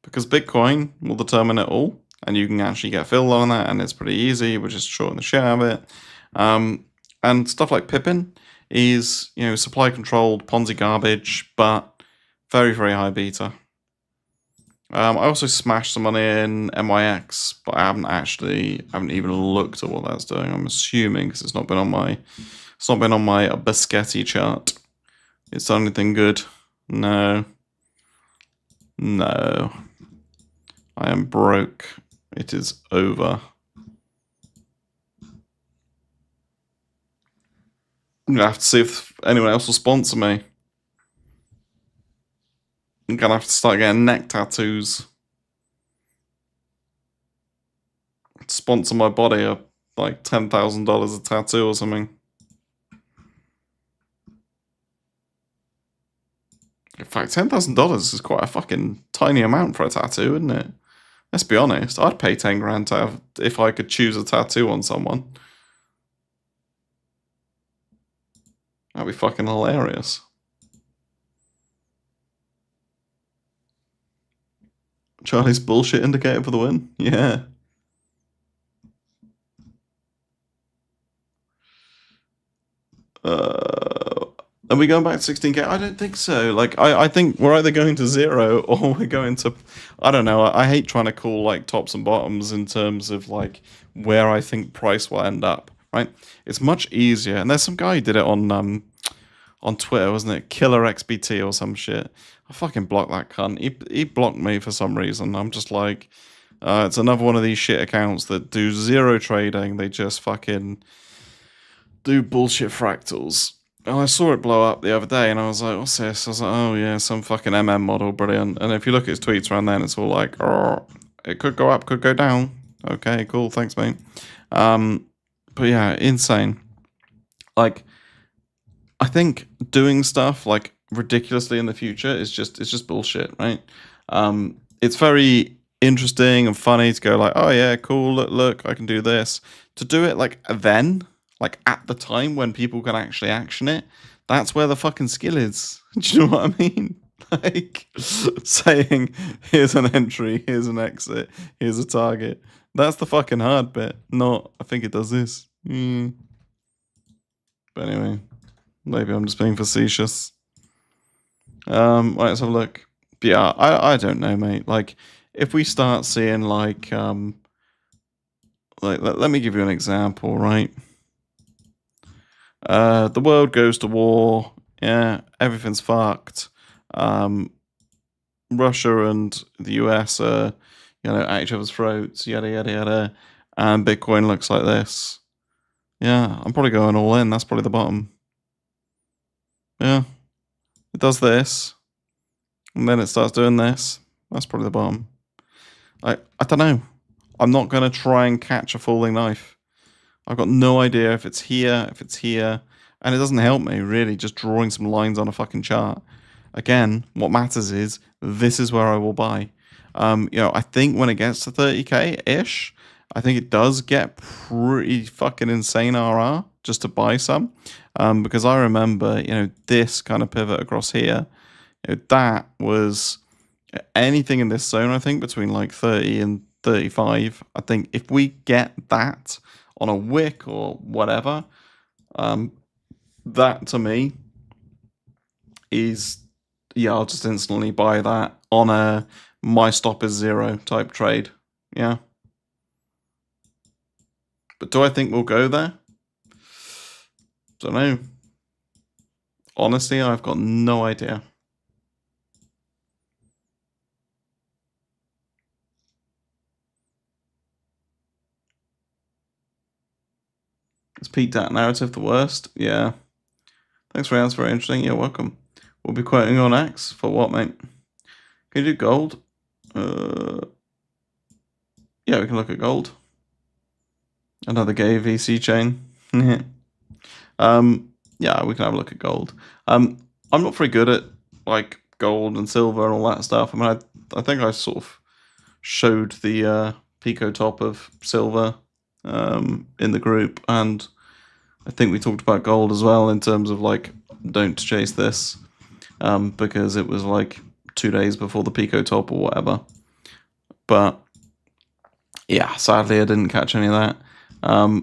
Because Bitcoin will determine it all, and you can actually get filled on that, and it's pretty easy. We're just shorting the shit out of it. And stuff like Pippin is, you know, supply controlled Ponzi garbage, but very, very high beta. I also smashed some money in MYX, but I haven't even looked at what that's doing. I'm assuming because it's not been on my Biscotti chart. It's done anything good? No. I am broke. It is over. I'm gonna have to see if anyone else will sponsor me. I'm gonna have to start getting neck tattoos. Sponsor my body a like $10,000 a tattoo or something. In fact, $10,000 is quite a fucking tiny amount for a tattoo, isn't it? Let's be honest. I'd pay 10 grand to have, if I could choose a tattoo on someone. That'd be fucking hilarious. Charlie's bullshit indicator for the win? Yeah. Are we going back to 16k? I don't think so. Like, I think we're either going to 0 or we're going to... I don't know. I hate trying to call, like, tops and bottoms in terms of, like, where I think price will end up, right? It's much easier. And there's some guy who did it on Twitter, wasn't it? Killer XBT or some shit. I fucking blocked that cunt. He blocked me for some reason. I'm just like... it's another one of these shit accounts that do zero trading. They just fucking do bullshit fractals. And I saw it blow up the other day, and I was like, what's this? I was like, oh yeah, some fucking MM model, brilliant. And if you look at his tweets around then, it's all like, oh, it could go up, could go down. Okay, cool, thanks, mate. But yeah, insane. Like, I think doing stuff like ridiculously in the future is just bullshit, right? It's very interesting and funny to go like, oh yeah, cool, look, I can do this. To do it like then, like at the time when people can actually action it, that's where the fucking skill is. Do you know what I mean? Like saying, here's an entry, here's an exit, here's a target. That's the fucking hard bit. Not, I think it does this. But anyway, maybe I'm just being facetious. Right, let's have a look. But yeah, I don't know, mate. Like, if we start seeing like let me give you an example, right? The world goes to war. Yeah, everything's fucked. Russia and the US are, at each other's throats, yada yada yada, and Bitcoin looks like this. Yeah, I'm probably going all in. That's probably the bottom. Yeah, it does this, and then it starts doing this. That's probably the bottom. I don't know. I'm not gonna try and catch a falling knife. I've got no idea if it's here, and it doesn't help me really just drawing some lines on a fucking chart. Again, what matters is this is where I will buy. I think when it gets to 30k-ish, I think it does get pretty fucking insane RR just to buy some. Because I remember, this kind of pivot across here, that was anything in this zone, I think, between like 30 and 35. I think if we get that on a wick or whatever, that to me is, yeah, I'll just instantly buy that on a my stop is 0 type trade. Yeah. But do I think we'll go there? Don't know. Honestly, I've got no idea. Is peak data narrative the worst? Yeah. Thanks, Ray. That's very interesting. You're welcome. We'll be quoting on X for what, mate? Can you do gold? Yeah, we can look at gold. Another gay VC chain. Yeah, we can have a look at gold. I'm not very good at like gold and silver and all that stuff. I mean, I think I sort of showed the Pico top of silver in the group, and I think we talked about gold as well in terms of like don't chase this because it was like 2 days before the Pico top or whatever. But yeah, sadly I didn't catch any of that. I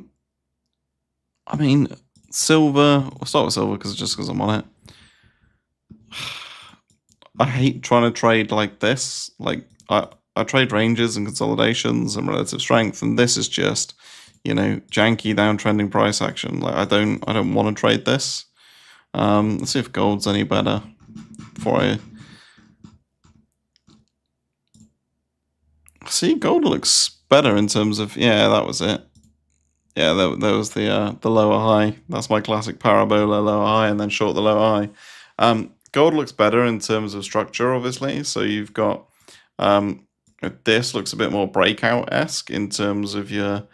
mean, silver, I'll start with silver because I'm on it. I hate trying to trade like this. Like I trade ranges and consolidations and relative strength, and this is just, janky downtrending price action. Like I don't want to trade this. Let's see if gold's any better before I See, gold looks better in terms of, yeah, that was it. Yeah, there was the lower high. That's my classic parabola, lower high, and then short the lower high. Gold looks better in terms of structure, obviously. So you've got this looks a bit more breakout-esque in terms of your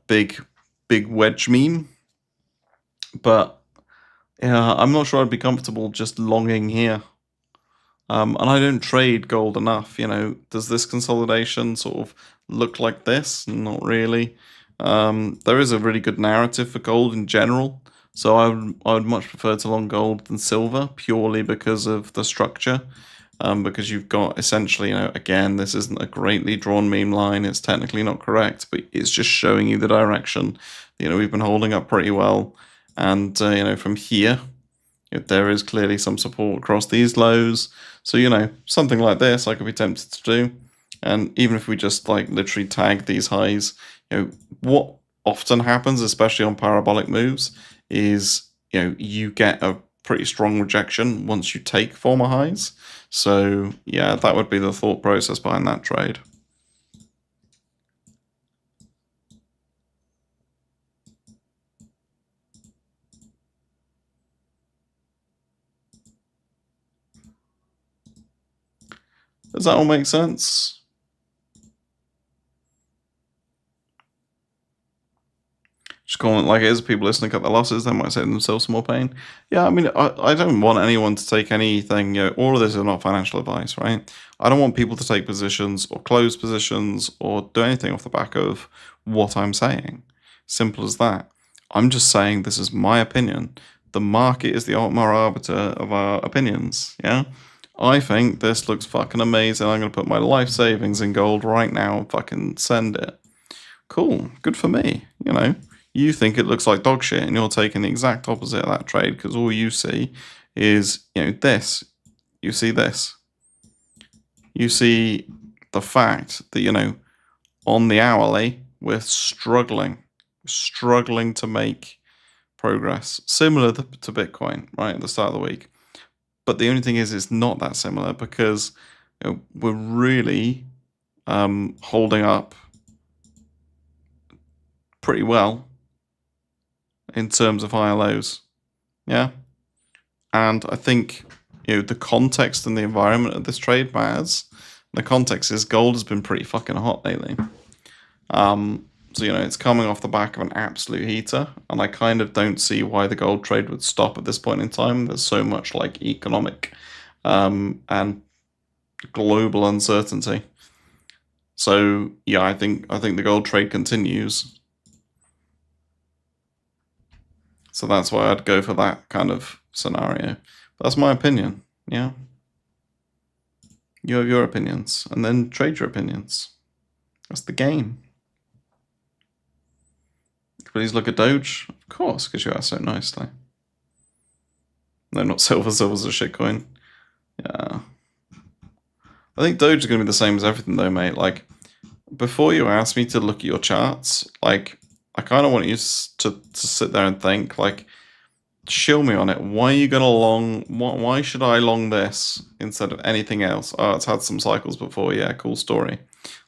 big wedge meme. But yeah, I'm not sure I'd be comfortable just longing here. And I don't trade gold enough, you know. Does this consolidation sort of look like this? Not really. There is a really good narrative for gold in general, so I would much prefer to long gold than silver, purely because of the structure. Because you've got essentially, you know, again, this isn't a greatly drawn meme line, it's technically not correct, but it's just showing you the direction. You know, we've been holding up pretty well, and, you know, from here, there is clearly some support across these lows. So, you know, something like this I could be tempted to do. And even if we just like literally tag these highs, you know, what often happens, especially on parabolic moves, is, you know, you get a pretty strong rejection once you take former highs. So yeah, that would be the thought process behind that trade. Does that all make sense? Just calling it like it is. People listening cut their losses, they might save themselves some more pain. Yeah, I mean, I don't want anyone to take anything. You know, all of this is not financial advice, right? I don't want people to take positions or close positions or do anything off the back of what I'm saying. Simple as that. I'm just saying this is my opinion. The market is the ultimate arbiter of our opinions, yeah? I think this looks fucking amazing. I'm going to put my life savings in gold right now and fucking send it. Cool. Good for me, you know. You think it looks like dog shit and you're taking the exact opposite of that trade because all you see is, you know, this. You see this. You see the fact that, you know, on the hourly, we're struggling to make progress. Similar to Bitcoin, right, at the start of the week. But the only thing is it's not that similar because, you know, we're really holding up pretty well in terms of higher lows. Yeah. And I think, you know, the context and the environment of this trade matters. The context is gold has been pretty fucking hot lately. So, you know, it's coming off the back of an absolute heater, and I kind of don't see why the gold trade would stop at this point in time. There's so much like economic and global uncertainty. So yeah, I think the gold trade continues. So that's why I'd go for that kind of scenario. But that's my opinion, yeah. You have your opinions, and then trade your opinions. That's the game. Please look at Doge. Of course, because you asked so nicely. No, not silver. Silver's a shitcoin. Yeah. I think Doge is going to be the same as everything, though, mate. Like, before you ask me to look at your charts, like, I kind of want you to sit there and think, like, chill me on it. Why are you going to long... Why should I long this instead of anything else? Oh, it's had some cycles before. Yeah, cool story.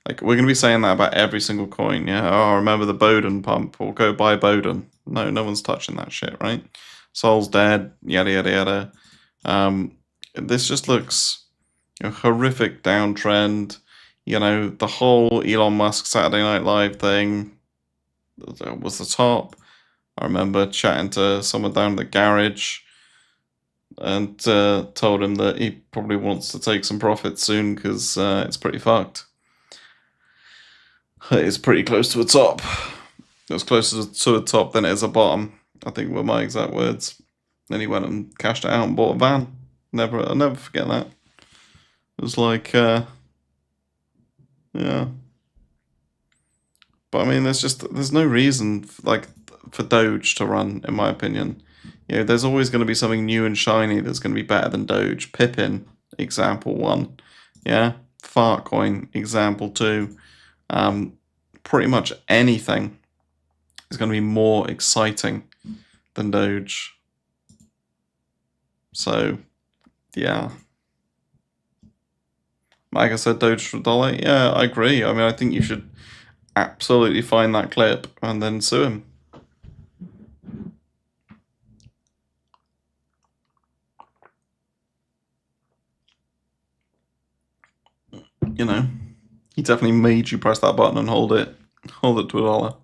Like, we're going to be saying that about every single coin, yeah? Oh, remember the Bowden pump, or go buy Bowden. No, no one's touching that shit, right? Sol's dead, yada, yada, yada. This just looks a horrific downtrend. You know, the whole Elon Musk Saturday Night Live thing was the top. I remember chatting to someone down at the garage and told him that he probably wants to take some profit soon because it's pretty fucked. It's pretty close to a top. It was closer to a top than it is a bottom, I think were my exact words. Then he went and cashed it out and bought a van. I'll never forget that. It was like, yeah. But I mean, there's no reason for Doge to run, in my opinion. You know, there's always going to be something new and shiny that's going to be better than Doge. Pippin, example 1. Yeah. Fartcoin, example 2. Pretty much anything is going to be more exciting than Doge. So, yeah. Like I said, Doge for $1. Yeah, I agree. I mean, I think you should absolutely find that clip and then sue him. You know, he definitely made you press that button and hold it to $1.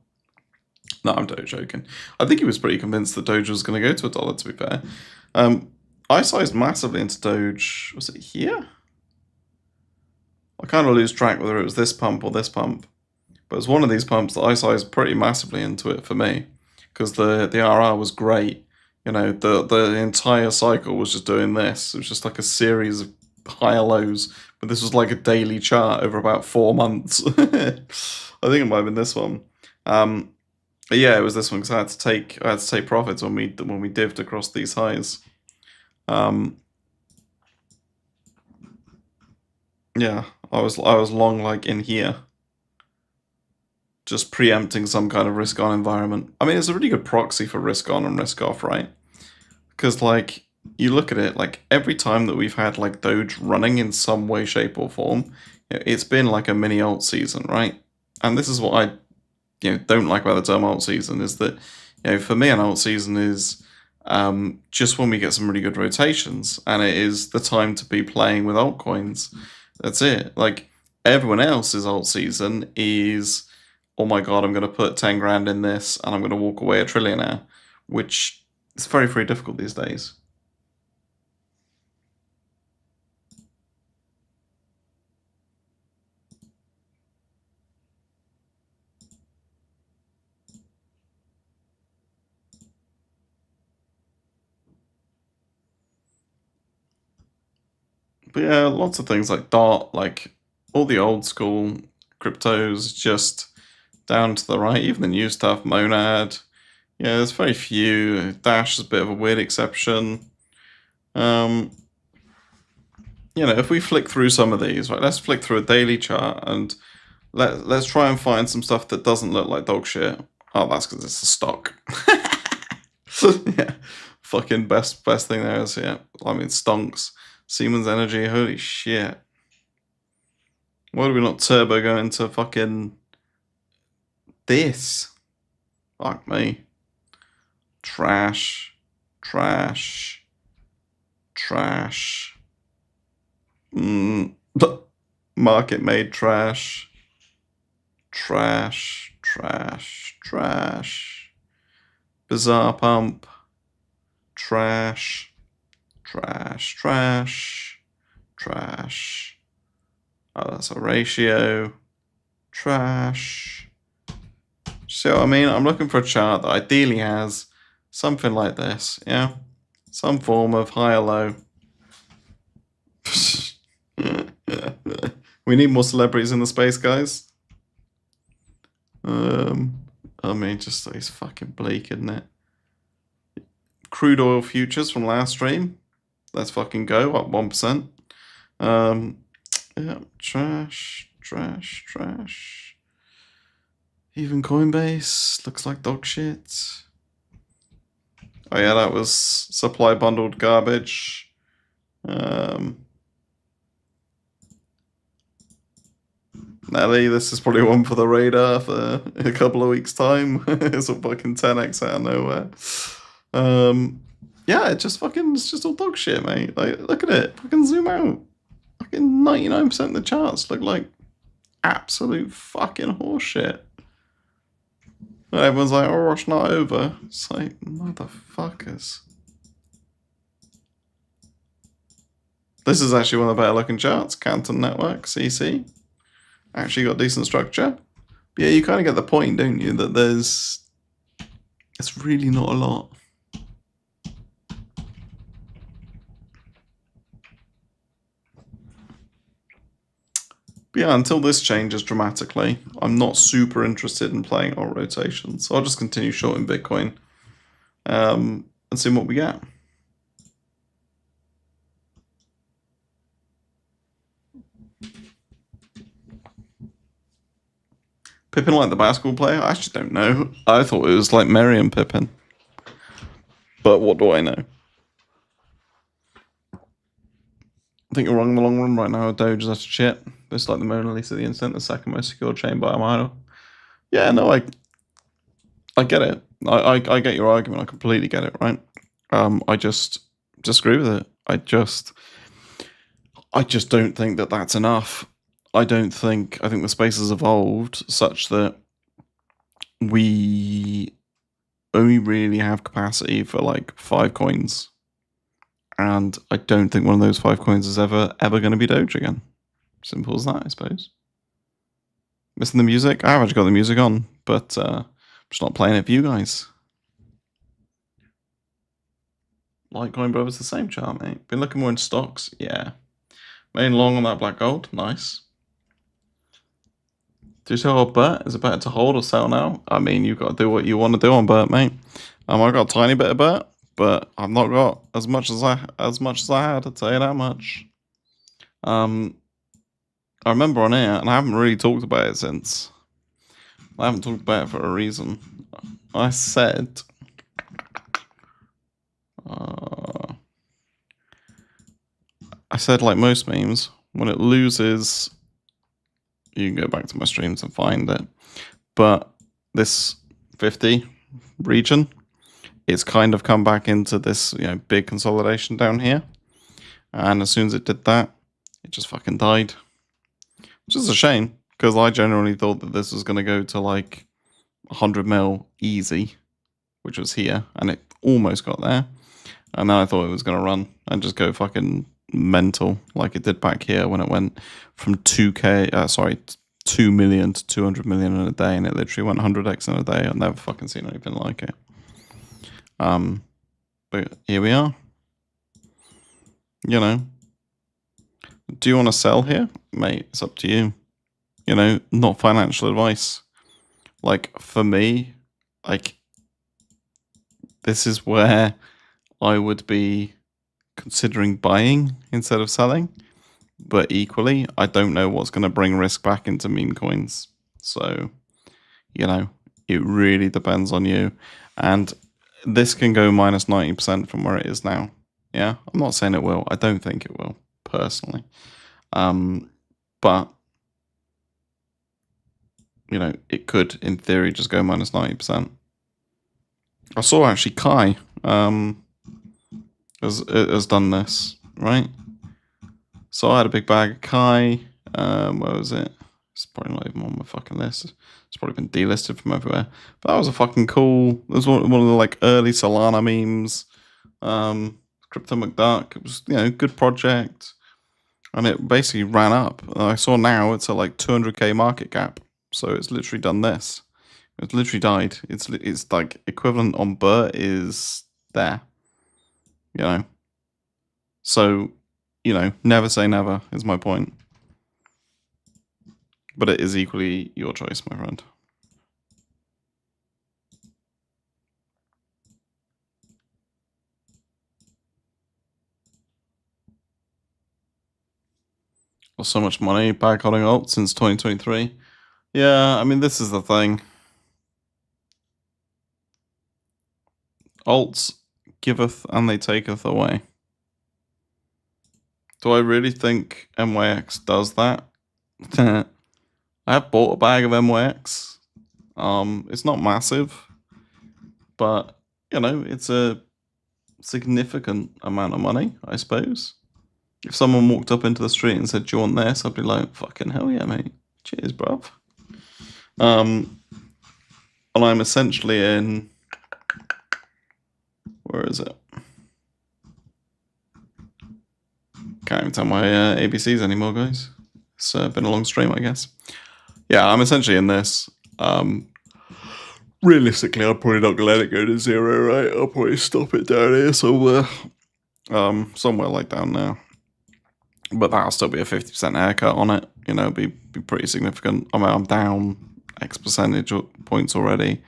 No, I'm totally joking. I think he was pretty convinced that Doge was going to go to $1, to be fair. I sized massively into Doge. Was it here? I kind of lose track whether it was this pump or this pump. But it was one of these pumps that I sized pretty massively into it for me. Because the RR was great. You know, the entire cycle was just doing this. It was just like a series of higher lows. But this was like a daily chart over about 4 months. I think it might have been this one. But yeah, it was this one because I had to take profits when we dived across these highs. Yeah, I was long like in here, just preempting some kind of risk on environment. I mean, it's a really good proxy for risk on and risk off, right? Because like you look at it, like every time that we've had like Doge running in some way, shape, or form, it's been like a mini alt season, right? And this is what I don't like about the term alt season is that for me an alt season is just when we get some really good rotations, and it is the time to be playing with altcoins. That's it. Like everyone else's alt season is, oh my god, I'm going to put 10 grand in this and I'm going to walk away a trillionaire, which is very, very difficult these days. But yeah, lots of things like DOT, like all the old school cryptos just down to the right, even the new stuff, Monad. Yeah, there's very few. Dash is a bit of a weird exception. If we flick through some of these, right, let's flick through a daily chart and let's try and find some stuff that doesn't look like dog shit. Oh, that's because it's a stock. Yeah, fucking best thing there is. Yeah, I mean stonks. Siemens Energy, holy shit. Why do we not turbo go into fucking this? Fuck me. Trash. Market made trash. Bizarre pump. Trash. Oh, that's a ratio. Trash. So, I mean, I'm looking for a chart that ideally has something like this, yeah? Some form of high or low. We need more celebrities in the space, guys. I mean, just it's fucking bleak, isn't it? Crude oil futures from last stream. Let's fucking go, up 1%. Yeah, trash. Even Coinbase looks like dog shit. Oh yeah, that was supply bundled garbage. Nelly, this is probably one for the radar for a couple of weeks' time. It's a fucking 10x out of nowhere. Yeah, it's just all dog shit, mate. Like, look at it. Fucking zoom out. Fucking 99% of the charts look like absolute fucking horseshit. Everyone's like, oh, it's not over. It's like, motherfuckers. This is actually one of the better looking charts. Canton Network, CC. Actually got decent structure. But yeah, you kind of get the point, don't you? That it's really not a lot. But yeah, until this changes dramatically, I'm not super interested in playing alt rotations. So I'll just continue shorting Bitcoin and see what we get. Pippin like the basketball player? I actually don't know. I thought it was like Merriam Pippin. But what do I know? I think you're wrong in the long run. Right now, Doge is utter shit. It's like the Mona Lisa of the internet, the second most secure chain by a mile. Yeah, no, I get it. I get your argument. I completely get it, right? I just disagree with it. I just don't think that that's enough. I think the space has evolved such that we only really have capacity for like 5 coins. And I don't think one of those 5 coins is ever going to be Doge again. Simple as that, I suppose. Missing the music? I have actually got the music on, but I'm just not playing it for you guys. Litecoin Brothers, the same chart, mate. Been looking more in stocks? Yeah. Main long on that black gold? Nice. Do you still hold BERT? Is it better to hold or sell now? I mean, you've got to do what you want to do on BERT, mate. I've got a tiny bit of BERT, but I've not got as much as I had, I'll tell you that much. I remember on here, and I haven't really talked about it since. I haven't talked about it for a reason. I said... I said, like most memes, when it loses, you can go back to my streams and find it. But this 50 region, it's kind of come back into this, big consolidation down here. And as soon as it did that, it just fucking died. Which is a shame, because I generally thought that this was going to go to like 100 mil easy, which was here, and it almost got there. And then I thought it was going to run and just go fucking mental like it did back here when it went from 2 million to 200 million in a day, and it literally went 100x in a day. I've never fucking seen anything like it. But here we are. Do you want to sell here? Mate, it's up to you. Not financial advice. Like, for me, like, this is where I would be considering buying instead of selling. But equally, I don't know what's going to bring risk back into meme coins. So, it really depends on you. And this can go minus 90% from where it is now. Yeah, I'm not saying it will. I don't think it will, personally. But, it could, in theory, just go minus 90%. I saw actually Kai has done this, right? So I had a big bag of Kai. Where was it? It's probably not even on my fucking list. It's probably been delisted from everywhere. But that was a fucking cool. It was one of the like early Solana memes. Crypto McDuck. It was good project, and it basically ran up. I saw now it's at like 200k market cap. So it's literally done this. It's literally died. It's like equivalent on BERT is there. So, never say never is my point. But it is equally your choice, my friend. Lost so much money back holding alt since 2023. Yeah, I mean, this is the thing. Alts giveth and they taketh away. Do I really think MYX does that? I have bought a bag of MYX. It's not massive, but it's a significant amount of money, I suppose. If someone walked up into the street and said, "Do you want this?" I'd be like, "Fucking hell yeah, mate. Cheers, bruv." And I'm essentially in... Where is it? Can't even tell my ABCs anymore, guys. It's been a long stream, I guess. Yeah, I'm essentially in this. Realistically, I'm probably not going to let it go to 0, right? I'll probably stop it down here somewhere. Somewhere like down there. But that'll still be a 50% haircut on it. Be pretty significant. I mean, I'm down X percentage points already.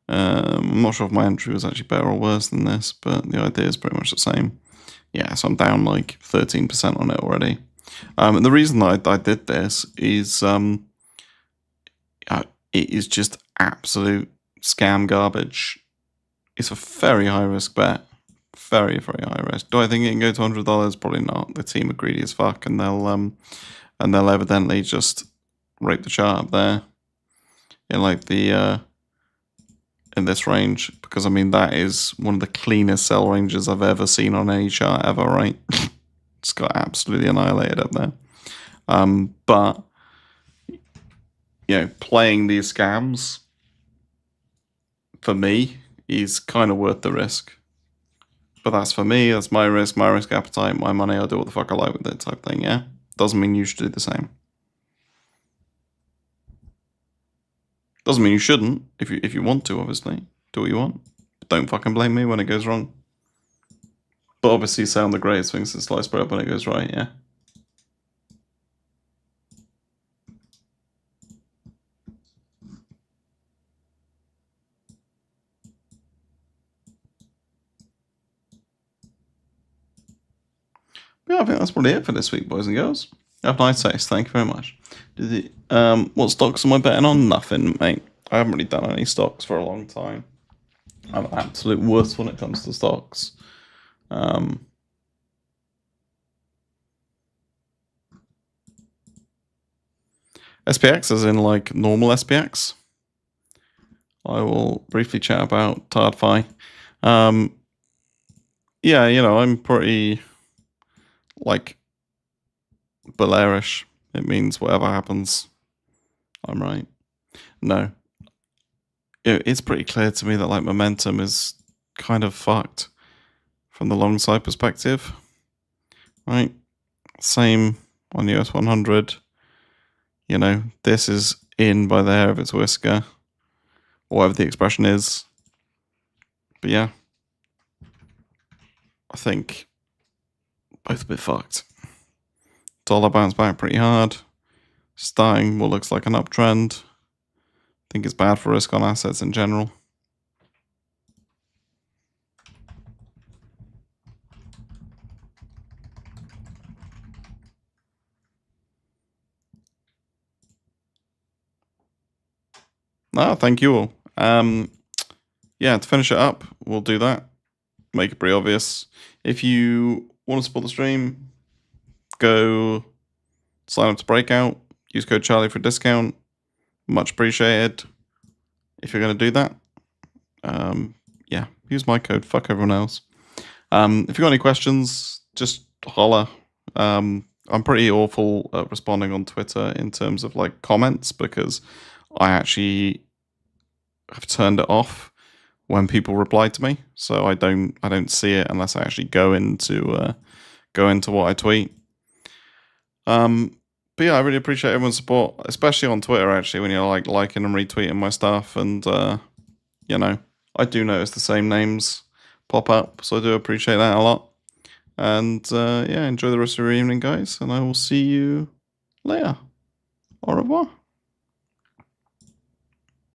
I'm not sure if my entry was actually better or worse than this, but the idea is pretty much the same. Yeah, so I'm down like 13% on it already. And the reason that I did this is it is just absolute scam garbage. It's a very high risk bet, Very, very high risk. Do I think it can go to $100? Probably not. The team are greedy as fuck, and they'll evidently just rape the chart up there in like the in this range, because I mean that is one of the cleanest sell ranges I've ever seen on any chart ever, right? It's got absolutely annihilated up there. But you know, playing these scams for me is kind of worth the risk. But that's for me, that's my risk appetite, my money, I'll do what the fuck I like with it type thing, yeah? Doesn't mean you should do the same. Doesn't mean you shouldn't, if you want to, obviously. Do what you want. But don't fucking blame me when it goes wrong. But obviously sound the greatest thing since sliced bread when it goes right, yeah? Yeah, I think that's probably it for this week, boys and girls. Have a nice taste. Thank you very much. What stocks am I betting on? Nothing, mate. I haven't really done any stocks for a long time. I'm an absolute wuss when it comes to stocks. SPX as in like normal SPX. I will briefly chat about TardFi. Yeah, you know, I'm pretty like bearish. It means whatever happens, I'm right. No. It's pretty clear to me that like momentum is kind of fucked from the long side perspective. Right? Same on US 100. You know, this is in by the hair of its whisker. Whatever the expression is. But yeah. I think both a bit fucked. Dollar bounced back pretty hard. Starting what looks like an uptrend. I think it's bad for risk on assets in general. No, thank you all. Yeah, to finish it up, we'll do that. Make it pretty obvious. If you want to support the stream, go sign up to Breakout. Use code Charlie for a discount. Much appreciated. If you're going to do that, yeah, use my code. Fuck everyone else. If you've got any questions, just holler. I'm pretty awful at responding on Twitter in terms of like comments, because I actually have turned it off when people reply to me, so I don't see it unless I actually go into what I tweet. But yeah, I really appreciate everyone's support, especially on Twitter. Actually, when you're like liking and retweeting my stuff, and you know, I do notice the same names pop up, so I do appreciate that a lot. And yeah, enjoy the rest of your evening, guys, and I will see you later. Au revoir.